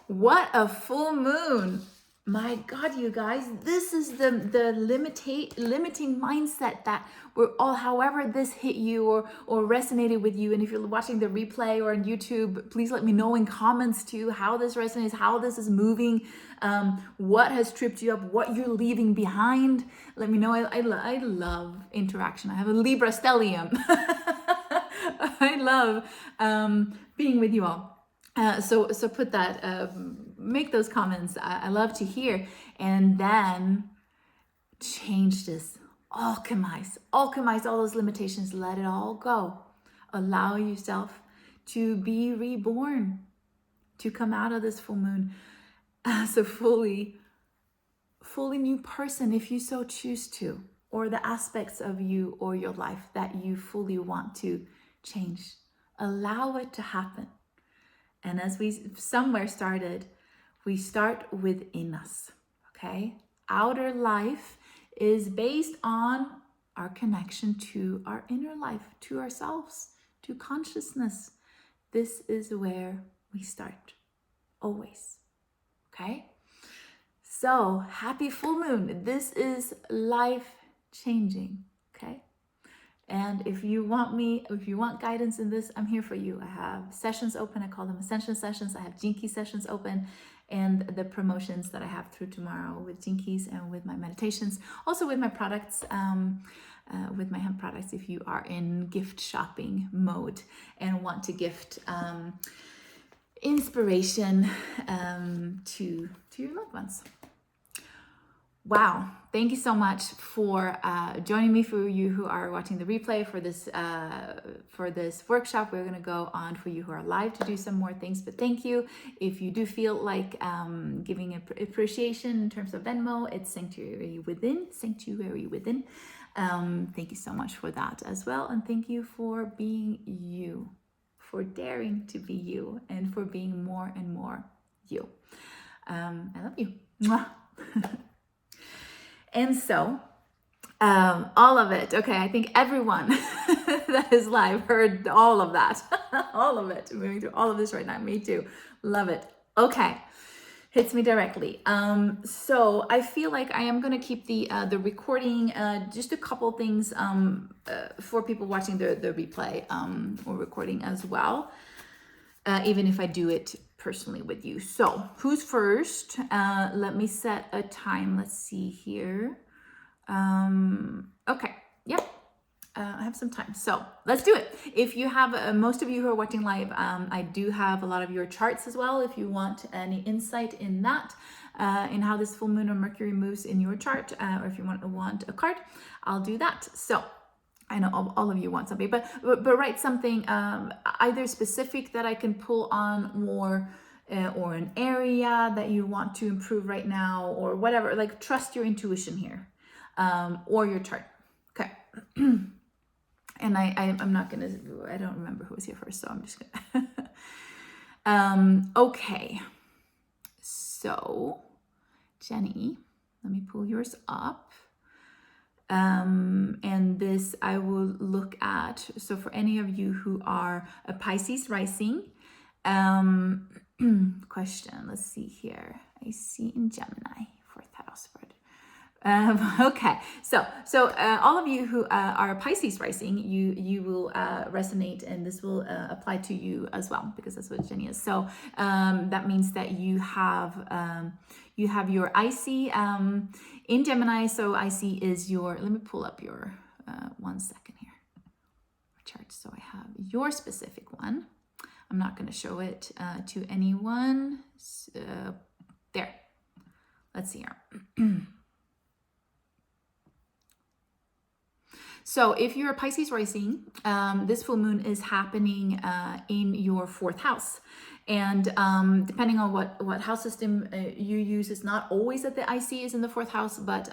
What a full moon. My God, you guys, this is the limiting mindset that we're all, however this hit you or resonated with you. And if you're watching the replay or on YouTube, please let me know in comments too how this resonates, how this is moving, what has tripped you up, what you're leaving behind. Let me know. I love interaction. I have a Libra stellium. I love being with you all. So put that, make those comments. I love to hear. And then change this. Alchemize all those limitations. Let it all go. Allow yourself to be reborn, to come out of this full moon as a fully new person, if you so choose to, or the aspects of you or your life that you fully want to change. Allow it to happen. And as we somewhere started, we start within us, okay? Outer life is based on our connection to our inner life, to ourselves, to consciousness. This is where we start, always, okay? So, happy full moon. This is life-changing, okay? And if you want guidance in this, I'm here for you. I have sessions open. I call them Ascension sessions. I have Jinky sessions open, and the promotions that I have through tomorrow with Jinkies and with my meditations. Also with my products, with my hemp products, if you are in gift shopping mode and want to gift inspiration to your loved ones. Wow, thank you so much for joining me. For you who are watching the replay for this workshop, we're going to go on for you who are live to do some more things. But thank you. If you do feel like giving appreciation in terms of Venmo, it's Sanctuary Within. Sanctuary Within. Thank you so much for that as well, and thank you for being you, for daring to be you, and for being more and more you. I love you. Mwah. And so, all of it. Okay, I think everyone that is live heard all of that. All of it. Moving through all of this right now. Me too. Love it. Okay. Hits me directly. So I feel like I am going to keep the recording, just a couple things for people watching the replay or recording as well, even if I do it personally with you. So who's first? Let me set a time. Let's see here. Okay. Yep. I have some time. So let's do it. If you have, most of you who are watching live, I do have a lot of your charts as well. If you want any insight in that, in how this full moon or Mercury moves in your chart, or if you want a card, I'll do that. So I know all of you want something, but write something either specific that I can pull on more, or an area that you want to improve right now, or whatever. Like, trust your intuition here, or your chart. Okay. And I'm not gonna. I don't remember who was here first, so I'm just gonna. Okay. So, Jenny, let me pull yours up. And this I will look at. So for any of you who are a Pisces rising, question, let's see here. I see in Gemini, 4th house. Okay, so all of you who are Pisces rising, you will resonate, and this will apply to you as well, because that's what Jenny is. So that means that you have your IC in Gemini. So IC is your. Let me pull up your 1 second here. Chart. So I have your specific one. I'm not going to show it to anyone. There. Let's see here. So if you're a Pisces rising, this full moon is happening in your 4th house. And depending on what house system you use, it's not always that the IC is in the 4th house, but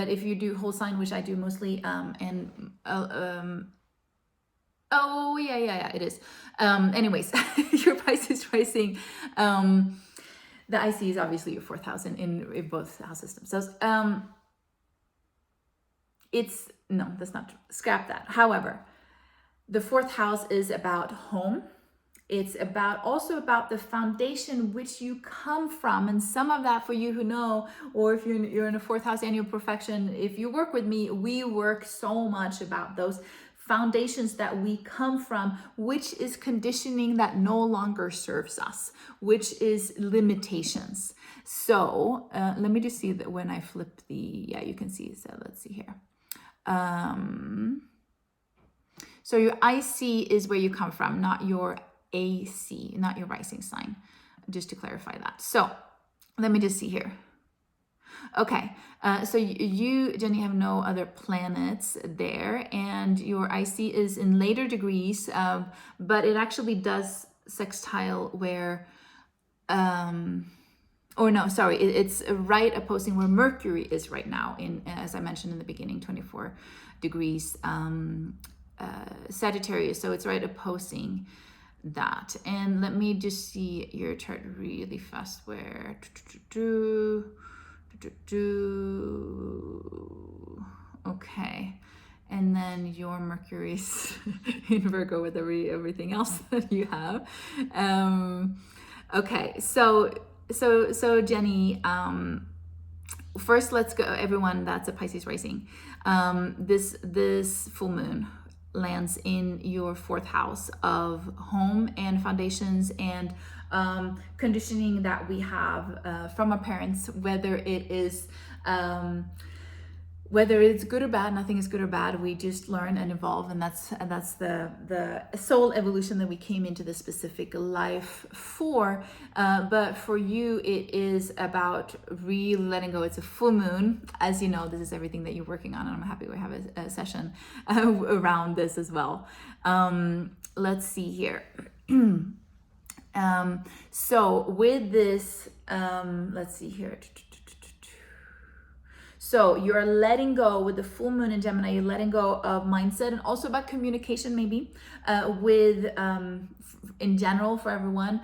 if you do whole sign, which I do mostly, oh yeah, it is. Anyways, your Pisces rising, the IC is obviously your 4th house in both house systems. So no, that's not true. Scrap that. However, the 4th house is about home. It's also about the foundation which you come from. And some of that, for you who know, or if you're in a 4th house and your profession, if you work with me, we work so much about those foundations that we come from, which is conditioning that no longer serves us, which is limitations. So let me just see that when I flip yeah, you can see. So let's see here. So your IC is where you come from, not your AC, not your rising sign, just to clarify that. So let me just see here. Okay, so you, Jenny, have no other planets there, and your IC is in later degrees, but it actually does sextile where, or no, sorry, it's right opposing where Mercury is right now, in, as I mentioned in the beginning, 24 degrees Sagittarius. So it's right opposing that. And let me just see your chart really fast where okay, and then your Mercury's in Virgo with everything else that you have. Okay, so Jenny, first let's go, everyone that's a Pisces rising. This full moon lands in your 4th house of home and foundations and conditioning that we have from our parents, whether it is whether it's good or bad, nothing is good or bad. We just learn and evolve, and that's the soul evolution that we came into this specific life for. But for you, it is about really letting go. It's a full moon, as you know. This is everything that you're working on, and I'm happy we have a session around this as well. Let's see here. So with this, let's see here. So you're letting go with the full moon in Gemini, you're letting go of mindset, and also about communication, maybe with, in general for everyone,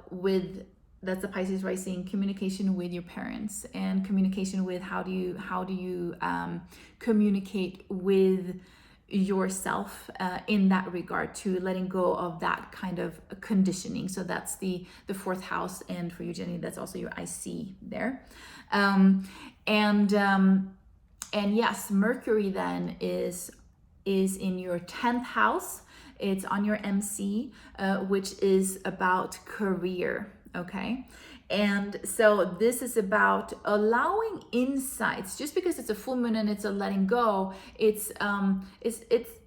with, that's the Pisces rising, communication with your parents, and communication with how do you communicate with yourself in that regard, to letting go of that kind of conditioning. So that's the fourth house, and for you, Jenny, that's also your IC there. And yes, Mercury then is in your 10th house. It's on your MC, which is about career. Okay. And so this is about allowing insights. Just because it's a full moon and it's a letting go, it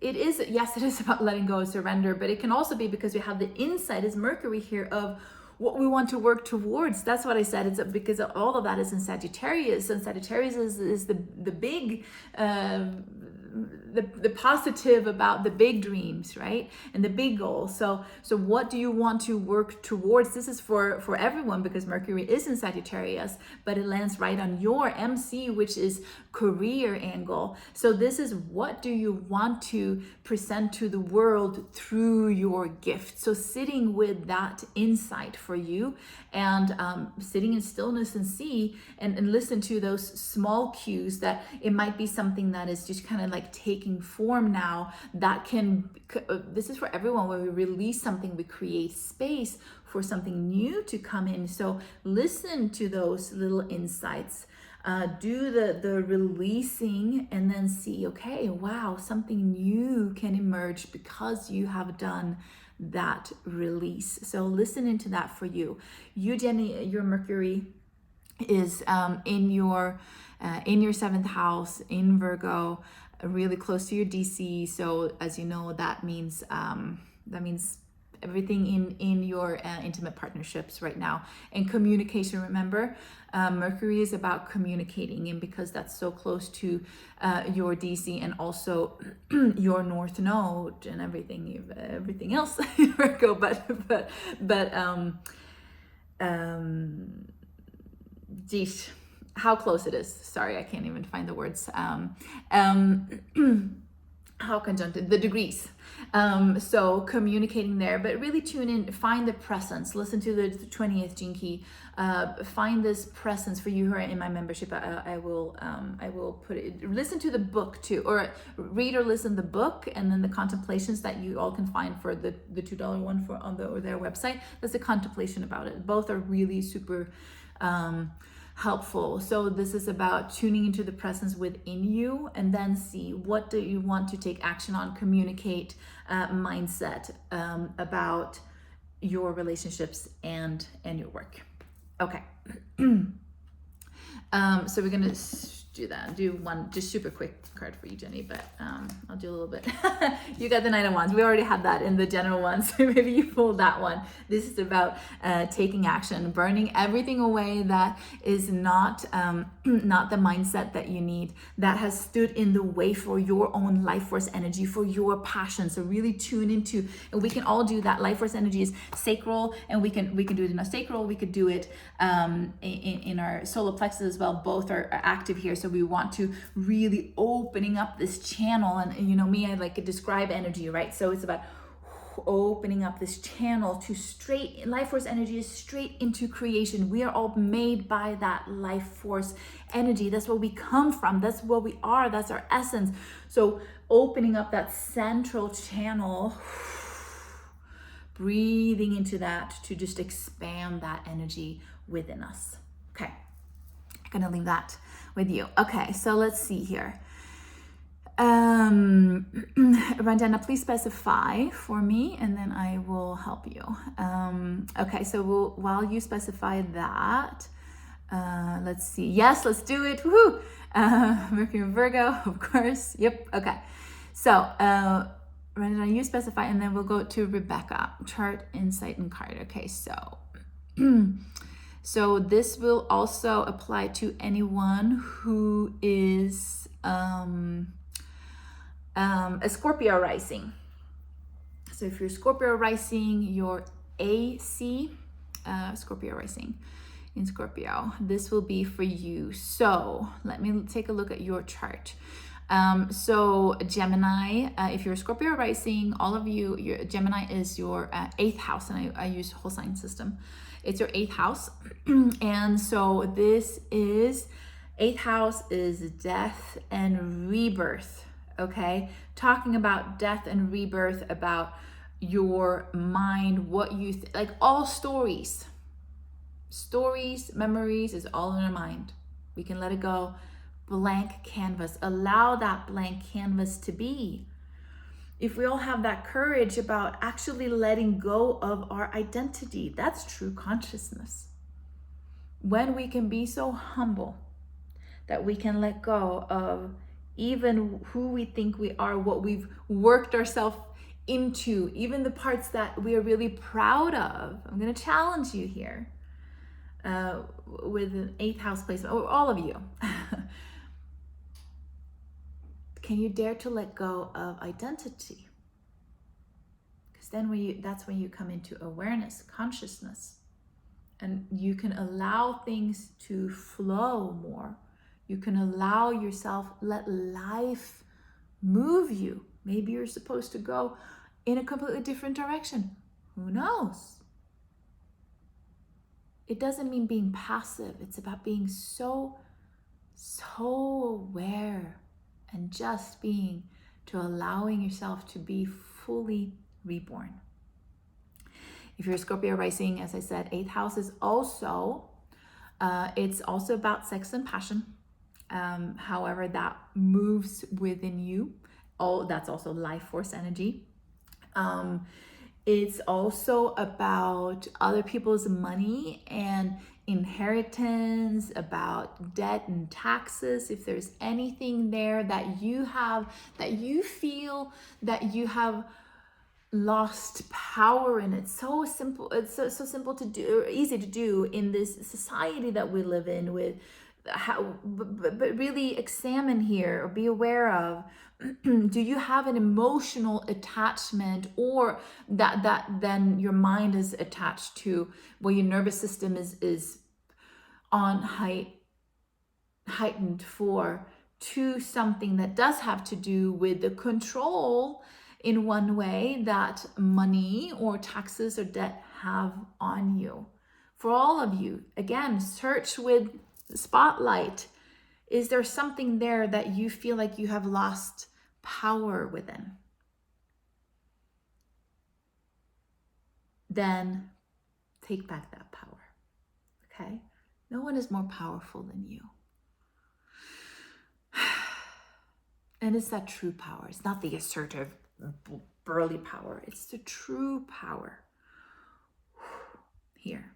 is about letting go, surrender, but it can also be because we have the insight is Mercury here of what we want to work towards. That's what I said. It's because all of that is in Sagittarius, and Sagittarius is the big, the positive about the big dreams, right? And the big goals. So what do you want to work towards? This is for everyone, because Mercury is in Sagittarius, but it lands right on your MC, which is career angle. So this is, what do you want to present to the world through your gift? So sitting with that insight for you, and sitting in stillness and see and listen to those small cues, that it might be something that is just kind of like taking form now, that can, this is for everyone. When we release something, we create space for something new to come in. So listen to those little insights, do the releasing, and then see, okay, wow, something new can emerge because you have done that release. So listen into that for you. You, Jenny, your Mercury is in your 7th house in Virgo, really close to your DC. So as you know, that means everything in your intimate partnerships right now. And communication, remember, Mercury is about communicating, and because that's so close to your DC, and also your North Node and everything else Virgo, but geez, how close it is. Sorry, I can't even find the words. How conjuncted, the degrees. So communicating there, but really tune in, find the presence, listen to the 20th gene key, find this presence. For you who are in my membership, I will put it, listen to the book too, or read or listen the book, and then the contemplations that you all can find for the $2 one for on their website. That's a contemplation about it. Both are really super helpful. So this is about tuning into the presence within you, and then see, what do you want to take action on, communicate, mindset about your relationships and your work. Okay. So we're gonna do one just super quick card for you, Jenny, but I'll do a little bit. You got the Knight of Wands. We already had that in the general one, so maybe you pulled that one. This is about taking action, burning everything away that is not the mindset that you need, that has stood in the way for your own life force energy, for your passion. So really tune into, and we can all do that. Life force energy is sacral, and we can do it in our sacral. We could do it in our solar plexus as well. Both are active here. So we want to really opening up this channel, and you know me, I like to describe energy, right? So it's about opening up this channel to straight, life force energy is straight into creation. We are all made by that life force energy. That's where we come from. That's what we are. That's our essence. So opening up that central channel, breathing into that to just expand that energy within us. Okay, I'm gonna leave that with you. Okay, so let's see here. Randana, please specify for me, and then I will help you. Okay, so while you specify that, Let's see. Yes, let's do it. Woohoo! Mercury in Virgo, of course. Yep. Okay. So, Rendana, you specify, and then we'll go to Rebecca. Chart, insight, and card. Okay. So, so this will also apply to anyone who is a Scorpio rising. So if you're Scorpio rising, your AC, Scorpio rising in Scorpio, this will be for you. So let me take a look at your chart. So Gemini, if you're a Scorpio rising, all of you, Gemini is your 8th house, and I use whole sign system. It's your 8th house. And so this is, 8th house is death and rebirth, okay? Talking about death and rebirth, about your mind, what you, like all stories, memories is all in our mind. We can let it go. Blank canvas. Allow that blank canvas to be. If we all have that courage about actually letting go of our identity, that's true consciousness. When we can be so humble that we can let go of even who we think we are, what we've worked ourselves into, even the parts that we are really proud of. I'm going to challenge you here with an 8th house placement, or all of you. Can you dare to let go of identity? Because then that's when you come into awareness, consciousness, and you can allow things to flow more. You can allow yourself, let life move you. Maybe you're supposed to go in a completely different direction. Who knows? It doesn't mean being passive. It's about being so aware, and just being, to allowing yourself to be fully reborn. If you're a Scorpio rising, as I said, 8th house is also, it's also about sex and passion. However, that moves within you. Oh, that's also life force energy. It's also about other people's money and inheritance, about debt and taxes. If there's anything there that you have, that you feel that you have lost power in, it's so simple. It's so simple to do, or easy to do in this society that we live in, with how, but really examine here, or be aware of, do you have an emotional attachment, or that then your mind is attached to, well, your nervous system is on heightened for, to something that does have to do with the control in one way that money or taxes or debt have on you. For all of you, again, search with spotlight. Is there something there that you feel like you have lost power within? Then take back that power, okay? No one is more powerful than you. And it's that true power. It's not the assertive, burly power. It's the true power here.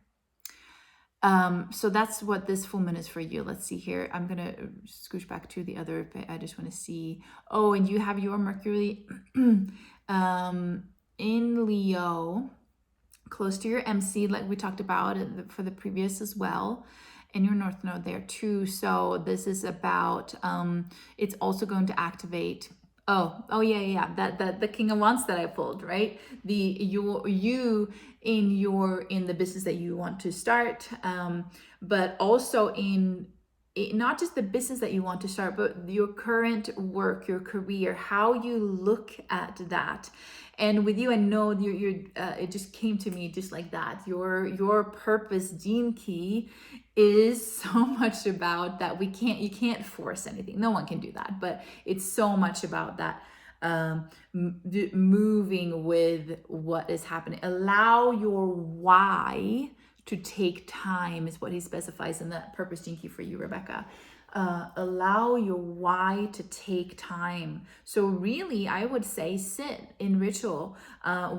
So that's what this full moon is for you. Let's see here. I'm going to scooch back to the other, but I just want to see. Oh, and you have your Mercury in Leo, close to your MC, like we talked about for the previous as well. And your North Node there too. So this is about, it's also going to activate, yeah. That the King of Wands that I pulled, right? You in the business that you want to start, but also in not just the business that you want to start, but your current work, your career, how you look at that. And with you, I know it just came to me just like that. Your purpose gene key is so much about that. You can't force anything. No one can do that, but it's so much about that. Moving with what is happening. Allow your why to take time, is what he specifies in that purpose gene key for you, Rebecca. Allow your why to take time. So really, I would say sit in ritual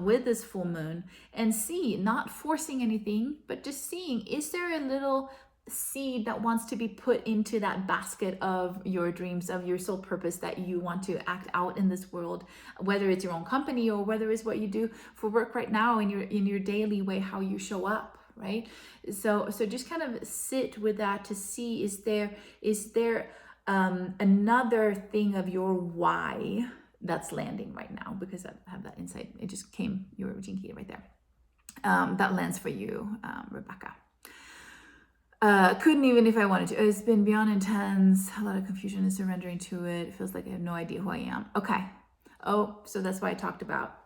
with this full moon and see, not forcing anything, but just seeing, is there a little seed that wants to be put into that basket of your dreams, of your soul purpose that you want to act out in this world, whether it's your own company or whether it's what you do for work right now in your daily way, how you show up, right? So just kind of sit with that to see, is there another thing of your why that's landing right now? Because I have that insight. It just came, your gene key right there. That lands for you, Rebecca. Couldn't even if I wanted to. It's been beyond intense. A lot of confusion and surrendering to it. It feels like I have no idea who I am. Okay. Oh, so that's why I talked about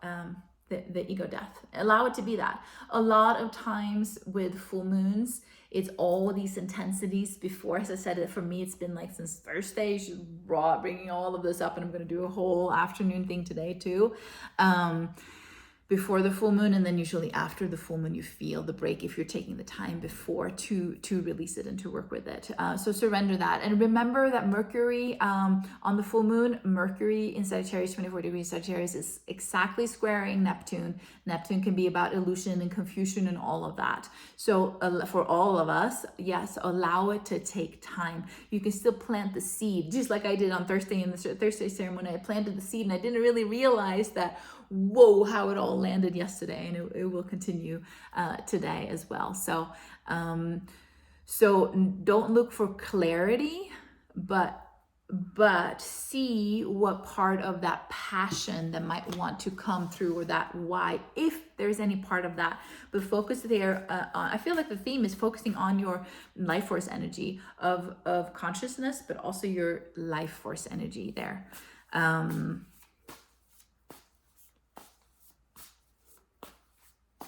the ego death. Allow it to be that. A lot of times with full moons, it's all these intensities before. As I said, for me, it's been like since Thursday, she's bringing all of this up, and I'm going to do a whole afternoon thing today too. Before the full moon, and then usually after the full moon, you feel the break if you're taking the time before to release it and to work with it. So surrender that. And remember that Mercury on the full moon, Mercury in Sagittarius, 24 degrees Sagittarius, is exactly squaring Neptune. Neptune can be about illusion and confusion and all of that. So for all of us, yes, allow it to take time. You can still plant the seed, just like I did on Thursday in the Thursday ceremony. I planted the seed and I didn't really realize that, whoa, how it all landed yesterday, and it will continue today as well. So so don't look for clarity, but see what part of that passion that might want to come through, or that why, if there's any part of that. But focus there. I feel like the theme is focusing on your life force energy of consciousness, but also your life force energy there.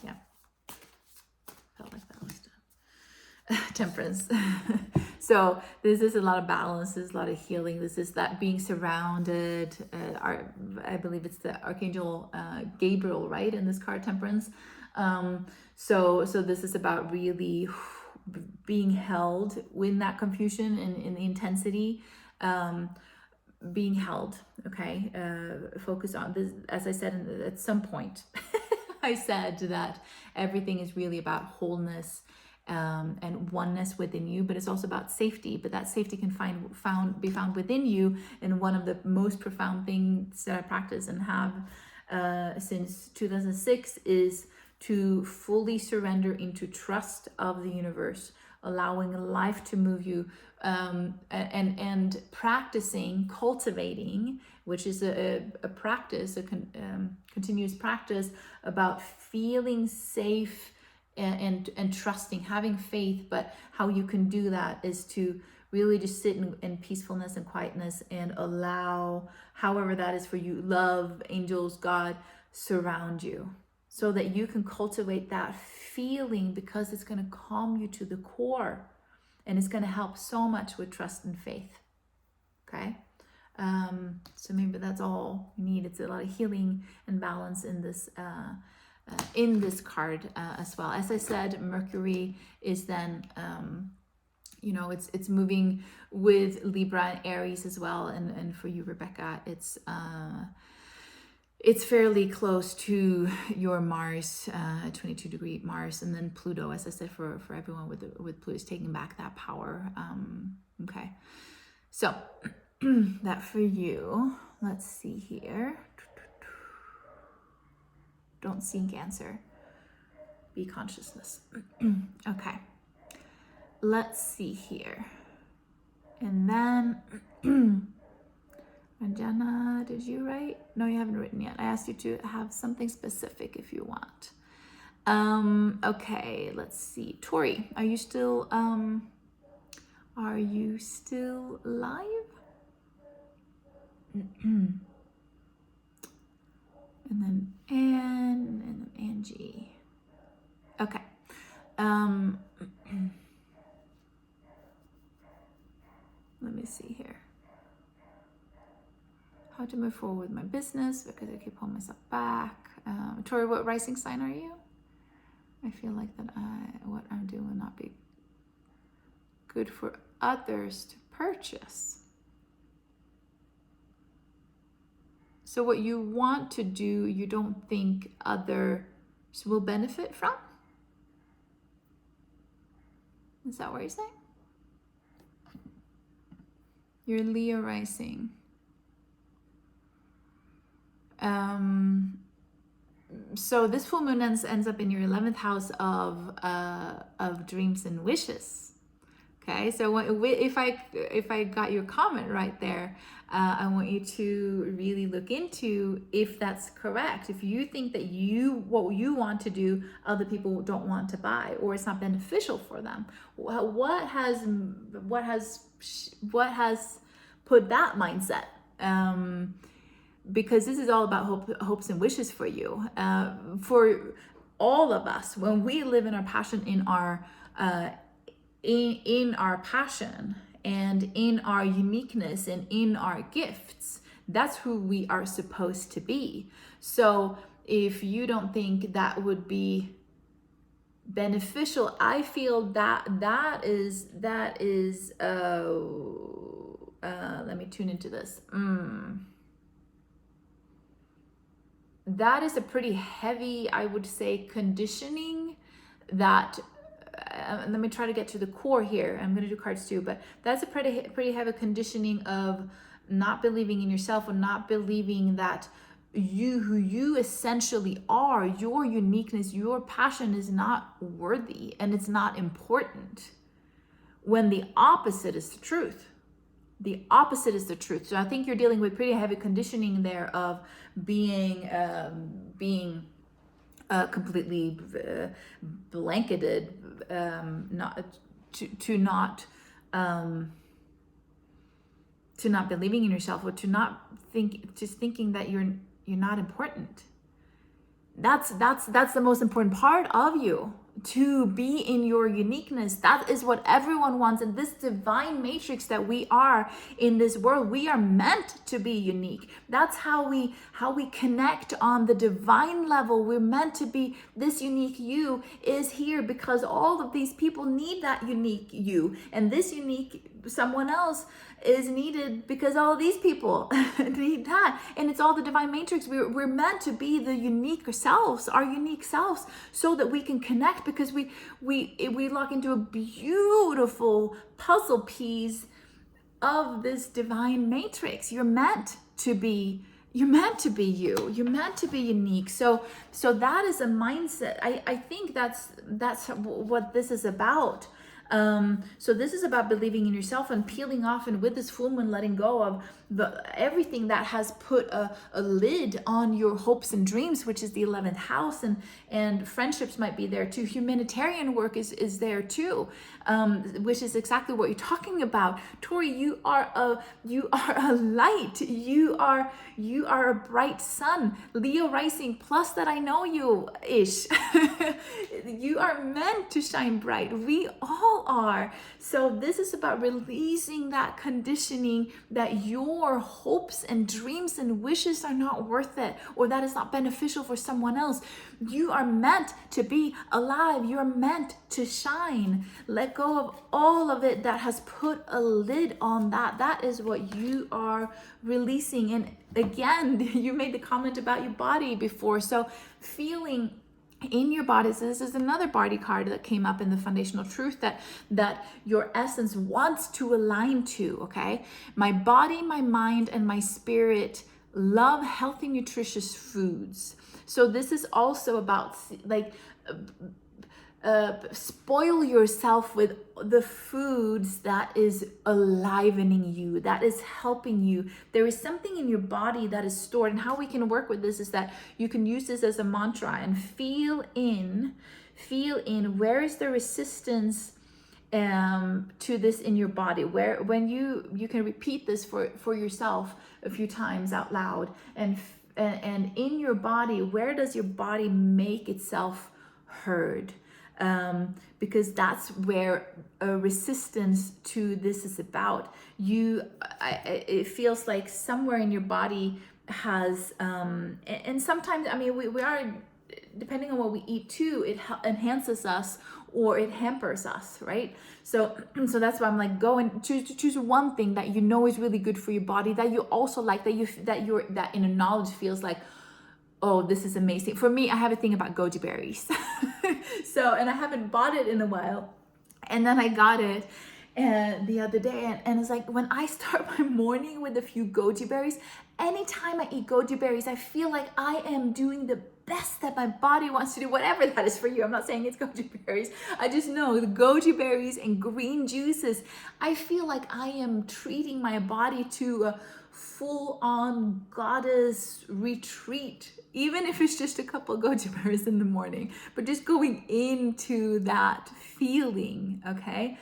Yeah, felt like that was Temperance. So this is a lot of balance, this is a lot of healing, this is that being surrounded. I believe it's the Archangel Gabriel, right, in this card, Temperance. So this is about really being held in that confusion and in the intensity, being held. Okay, focus on this. As I said at some point, I said that everything is really about wholeness and oneness within you, but it's also about safety. But that safety can be found within you. And one of the most profound things that I practice and have since 2006 is to fully surrender into trust of the universe, allowing life to move you, and practicing, cultivating, which is a practice, continuous practice about feeling safe and trusting, having faith. But how you can do that is to really just sit in peacefulness and quietness and allow, however that is for you, love, angels, God, surround you, so that you can cultivate that feeling, because it's going to calm you to the core, and it's going to help so much with trust and faith. Okay. So maybe that's all you need. It's a lot of healing and balance in this card as well. As I said, Mercury is then, it's moving with Libra and Aries as well. And for you, Rebecca, it's fairly close to your Mars, 22-degree Mars, and then Pluto, as I said, for everyone with Pluto, is taking back that power. Okay, so that for you. Let's see here. Don't see Cancer. Be consciousness. Okay. Let's see here. And then, Jenna, did you write? No, you haven't written yet. I asked you to have something specific if you want. Okay, let's see. Tori, are you still live? And then Anne, and then Angie. Okay. Let me see here. How to move forward with my business, because I keep pulling myself back. Tori, what rising sign are you? I feel like that what I'm doing will not be good for others to purchase. So what you want to do, you don't think others will benefit from? Is that what you're saying? Your Leo rising. So this full moon ends up in your 11th house of dreams and wishes. Okay, so if I got your comment right there, I want you to really look into if that's correct. If you think that what you want to do, other people don't want to buy, or it's not beneficial for them, what has put that mindset? Because this is all about hopes and wishes for you. For all of us, when we live in our passion, in our passion and in our uniqueness and in our gifts, that's who we are supposed to be. So if you don't think that would be beneficial, I feel that is let me tune into this. That is a pretty heavy, I would say, conditioning that, let me try to get to the core here. I'm going to do cards too, but that's a pretty heavy conditioning of not believing in yourself, or not believing that who you essentially are, your uniqueness, your passion is not worthy and it's not important, when the opposite is the truth. The opposite is the truth. So I think you're dealing with pretty heavy conditioning there of being completely blanketed, not believing in yourself, or just thinking that you're not important. That's the most important part of you, to be in your uniqueness. That is what everyone wants. And this divine matrix that we are in this world, we are meant to be unique. That's how we connect on the divine level. We're meant to be. This unique you is here because all of these people need that unique you, and this unique someone else is needed because all of these people need that. And it's all the divine matrix. We're meant to be the unique selves, our unique selves, so that we can connect, because we lock into a beautiful puzzle piece of this divine matrix. You're meant to be you. You're meant to be unique. So that is a mindset. I think that's what this is about. So this is about believing in yourself and peeling off, and with this full moon, letting go of everything that has put a lid on your hopes and dreams, which is the 11th house, and friendships might be there too. Humanitarian work is there too, which is exactly what you're talking about. Tori, you are a light. You are a bright sun. Leo rising, plus that I know you ish. You are meant to shine bright. We all are. So this is about releasing that conditioning that your hopes and dreams and wishes are not worth it, or that is not beneficial for someone else. You are meant to be alive. You're meant to shine. Let go of all of it that has put a lid on that. That is what you are releasing. And again, you made the comment about your body before. So feeling in your body. So this is another body card that came up in the foundational truth that your essence wants to align to. Okay, my body, my mind, and my spirit love healthy, nutritious foods. So this is also about like spoil yourself with the foods that is enlivening you, that is helping you. There is something in your body that is stored, and how we can work with this is that you can use this as a mantra and feel in where is the resistance to this in your body, where when you can repeat this for yourself a few times out loud, and in your body, where does your body make itself heard? Because that's where a resistance to this is about. It feels like somewhere in your body has, and sometimes, I mean, we are, depending on what we eat too, it enhances us or it hampers us, right? So that's why I'm like, go and choose one thing that you know is really good for your body, that you also like, that in a knowledge feels like, oh, this is amazing. For me, I have a thing about goji berries. And I haven't bought it in a while. And then I got it. the other day, and it's like, when I start my morning with a few goji berries, anytime I eat goji berries, I feel like I am doing the best that my body wants to do, whatever that is for you. I'm not saying it's goji berries. I just know the goji berries and green juices, I feel like I am treating my body to a full-on goddess retreat, even if it's just a couple of goji berries in the morning, but just going into that feeling, okay?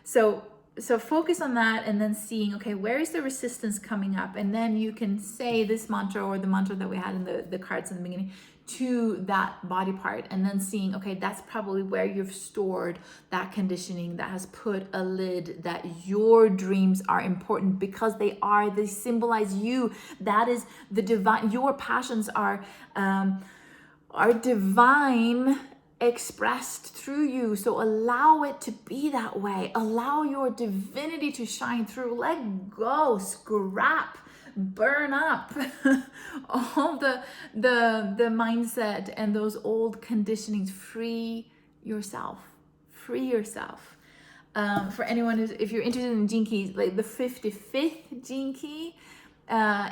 So focus on that, and then seeing, okay, where is the resistance coming up? And then you can say this mantra, or the mantra that we had in the cards in the beginning, to that body part, and then seeing, okay, that's probably where you've stored that conditioning that has put a lid, that your dreams are important because they symbolize you. That is the divine, your passions are divine, expressed through you. So allow it to be that way. Allow your divinity to shine through. Let go, scrap, burn up all the mindset and those old conditionings. Free yourself. Free yourself. For anyone if you're interested in gene keys, like the 55th gene key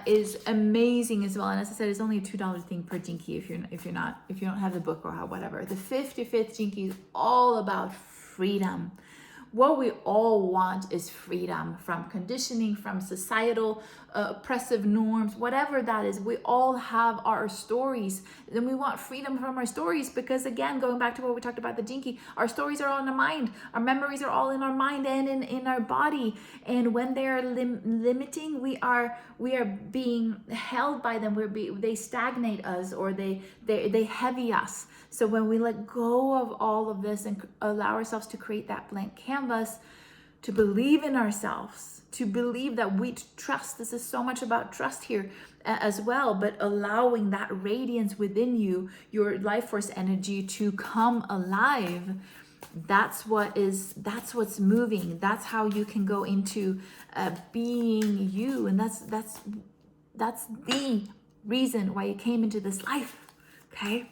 is amazing as well. And as I said, it's only a $2 thing per gene key if you don't have the book or whatever. The 55th gene key is all about freedom. What we all want is freedom from conditioning, from societal oppressive norms, whatever that is. We all have our stories, and we want freedom from our stories because, again, going back to what we talked about the gene key, our stories are all in our mind. Our memories are all in our mind and in our body. And when they are limiting, we are being held by them. They stagnate us, or they heavy us. So when we let go of all of this and allow ourselves to create that blank canvas, to believe in ourselves, to believe that we trust, this is so much about trust here as well, but allowing that radiance within you, your life force energy, to come alive. That's what's moving. That's how you can go into being you. And that's the reason why you came into this life. Okay.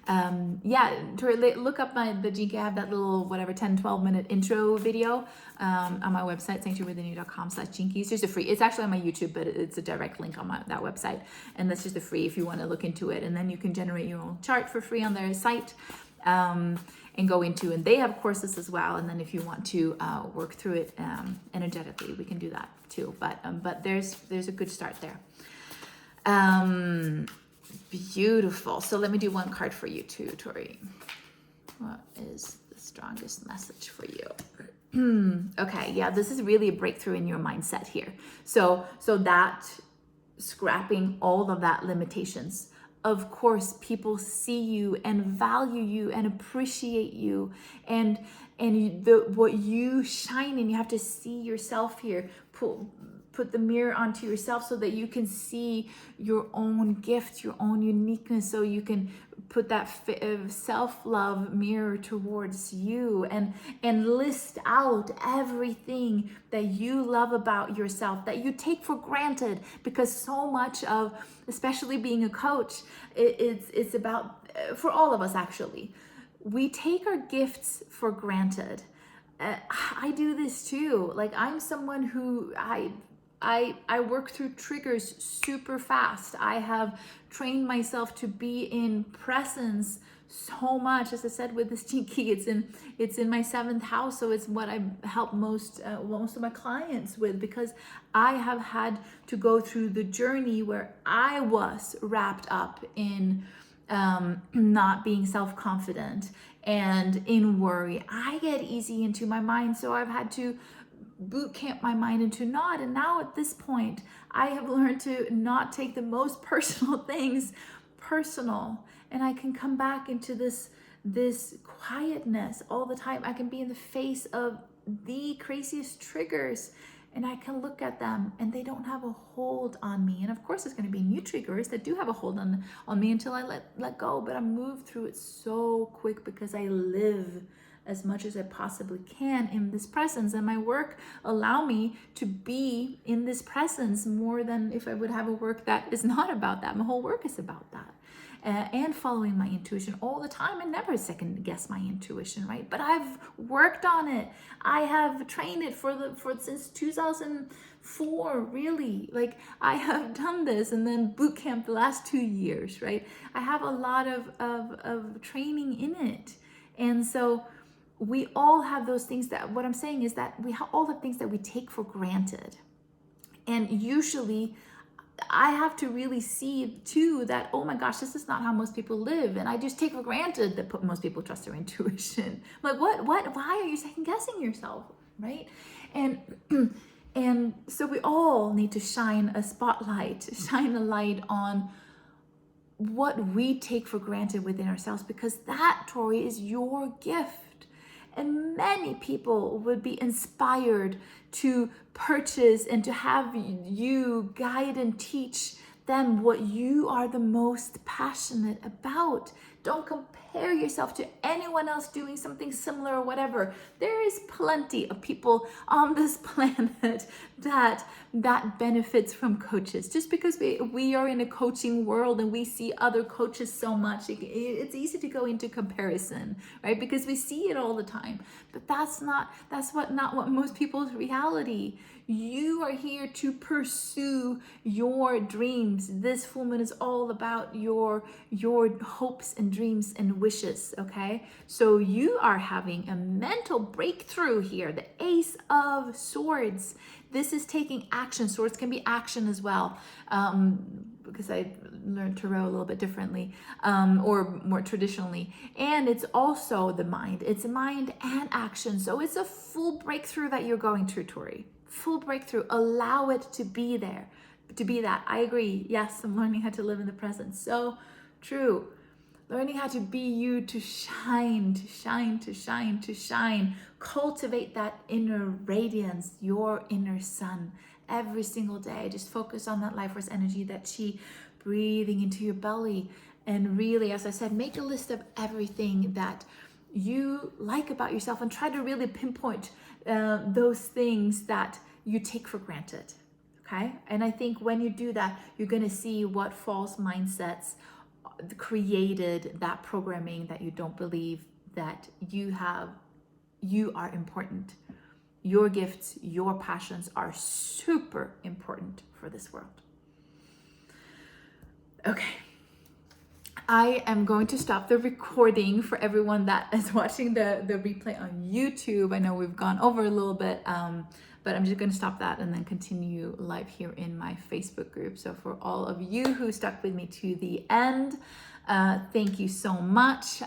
Look up the gene key. I have that little 10-12 minute intro video on my website, sanctuarywithin.com/gene keys. Just a free, it's actually on my YouTube, but it's a direct link on that website, and that's just a free if you want to look into it. And then you can generate your own chart for free on their site, and go into, and they have courses as well. And then if you want to work through it energetically, we can do that too. But there's a good start there. Beautiful. So let me do one card for you too, Tori. What is the strongest message for you? Okay, yeah, this is really a breakthrough in your mindset here. So that scrapping all of that limitations. Of course, people see you and value you and appreciate you, and what you shine in. You have to see yourself here. Put the mirror onto yourself so that you can see your own gift, your own uniqueness, so you can put that self-love mirror towards you, and list out everything that you love about yourself, that you take for granted, because so much of, especially being a coach, it's about, for all of us actually, we take our gifts for granted. I do this too. Like, I'm someone who I work through triggers super fast. I have trained myself to be in presence so much. As I said, with this gene key, it's in my 7th house, so it's what I help most of my clients with, because I have had to go through the journey where I was wrapped up in not being self-confident and in worry. I get easy into my mind, so I've had to boot camp my mind into not. And now at this point, I have learned to not take the most personal things personal, and I can come back into this quietness all the time. I can be in the face of the craziest triggers, and I can look at them and they don't have a hold on me. And of course, there's going to be new triggers that do have a hold on me until I let go, but I move through it so quick because I live as much as I possibly can in this presence, and my work allow me to be in this presence more than if I would have a work that is not about that. My whole work is about that. And following my intuition all the time, and never second guess my intuition, right? But I've worked on it. I have trained it for since 2004, really. Like, I have done this, and then boot camp the last 2 years, right? I have a lot of training in it. And so we all have those things that, what I'm saying is that we have all the things that we take for granted. And usually I have to really see too that, oh my gosh, this is not how most people live. And I just take for granted that most people trust their intuition. Like, why are you second guessing yourself, right? And so we all need to shine a spotlight, shine a light on what we take for granted within ourselves, because that, Tori, is your gift. And many people would be inspired to purchase and to have you guide and teach them what you are the most passionate about. Don't compare yourself to anyone else doing something similar or whatever. There is plenty of people on this planet that benefits from coaches. Just because we are in a coaching world and we see other coaches so much, it's easy to go into comparison, right? Because we see it all the time. But that's not what most people's reality. You are here to pursue your dreams. This full moon is all about your hopes and dreams and wishes, okay? So you are having a mental breakthrough here, the Ace of Swords. This is taking action. Swords can be action as well, because I learned Tarot a little bit differently, or more traditionally. And it's also the mind. It's mind and action. So it's a full breakthrough that you're going through, Tori. Full breakthrough. Allow it to be there, to be that. I agree. Yes, I'm learning how to live in the present. So true. Learning how to be you, to shine, to shine, to shine, to shine. Cultivate that inner radiance, your inner sun, every single day. Just focus on that life force energy, that chi breathing into your belly. And really, as I said, make a list of everything that you like about yourself and try to really pinpoint those things that you take for granted, okay? And I think when you do that, you're gonna see what false mindsets created that programming that you don't believe that you are important. Your gifts, your passions are super important for this world. Okay. I am going to stop the recording for everyone that is watching the replay on YouTube. I know we've gone over a little bit, but I'm just going to stop that and then continue live here in my Facebook group. So for all of you who stuck with me to the end, thank you so much.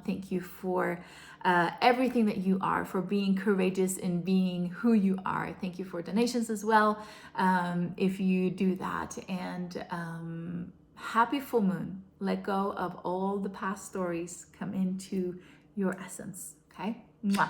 Thank you for everything that you are, for being courageous in being who you are. Thank you for donations as well, if you do that. And happy full moon. Let go of all the past stories. Come into your essence. Okay? Mwah.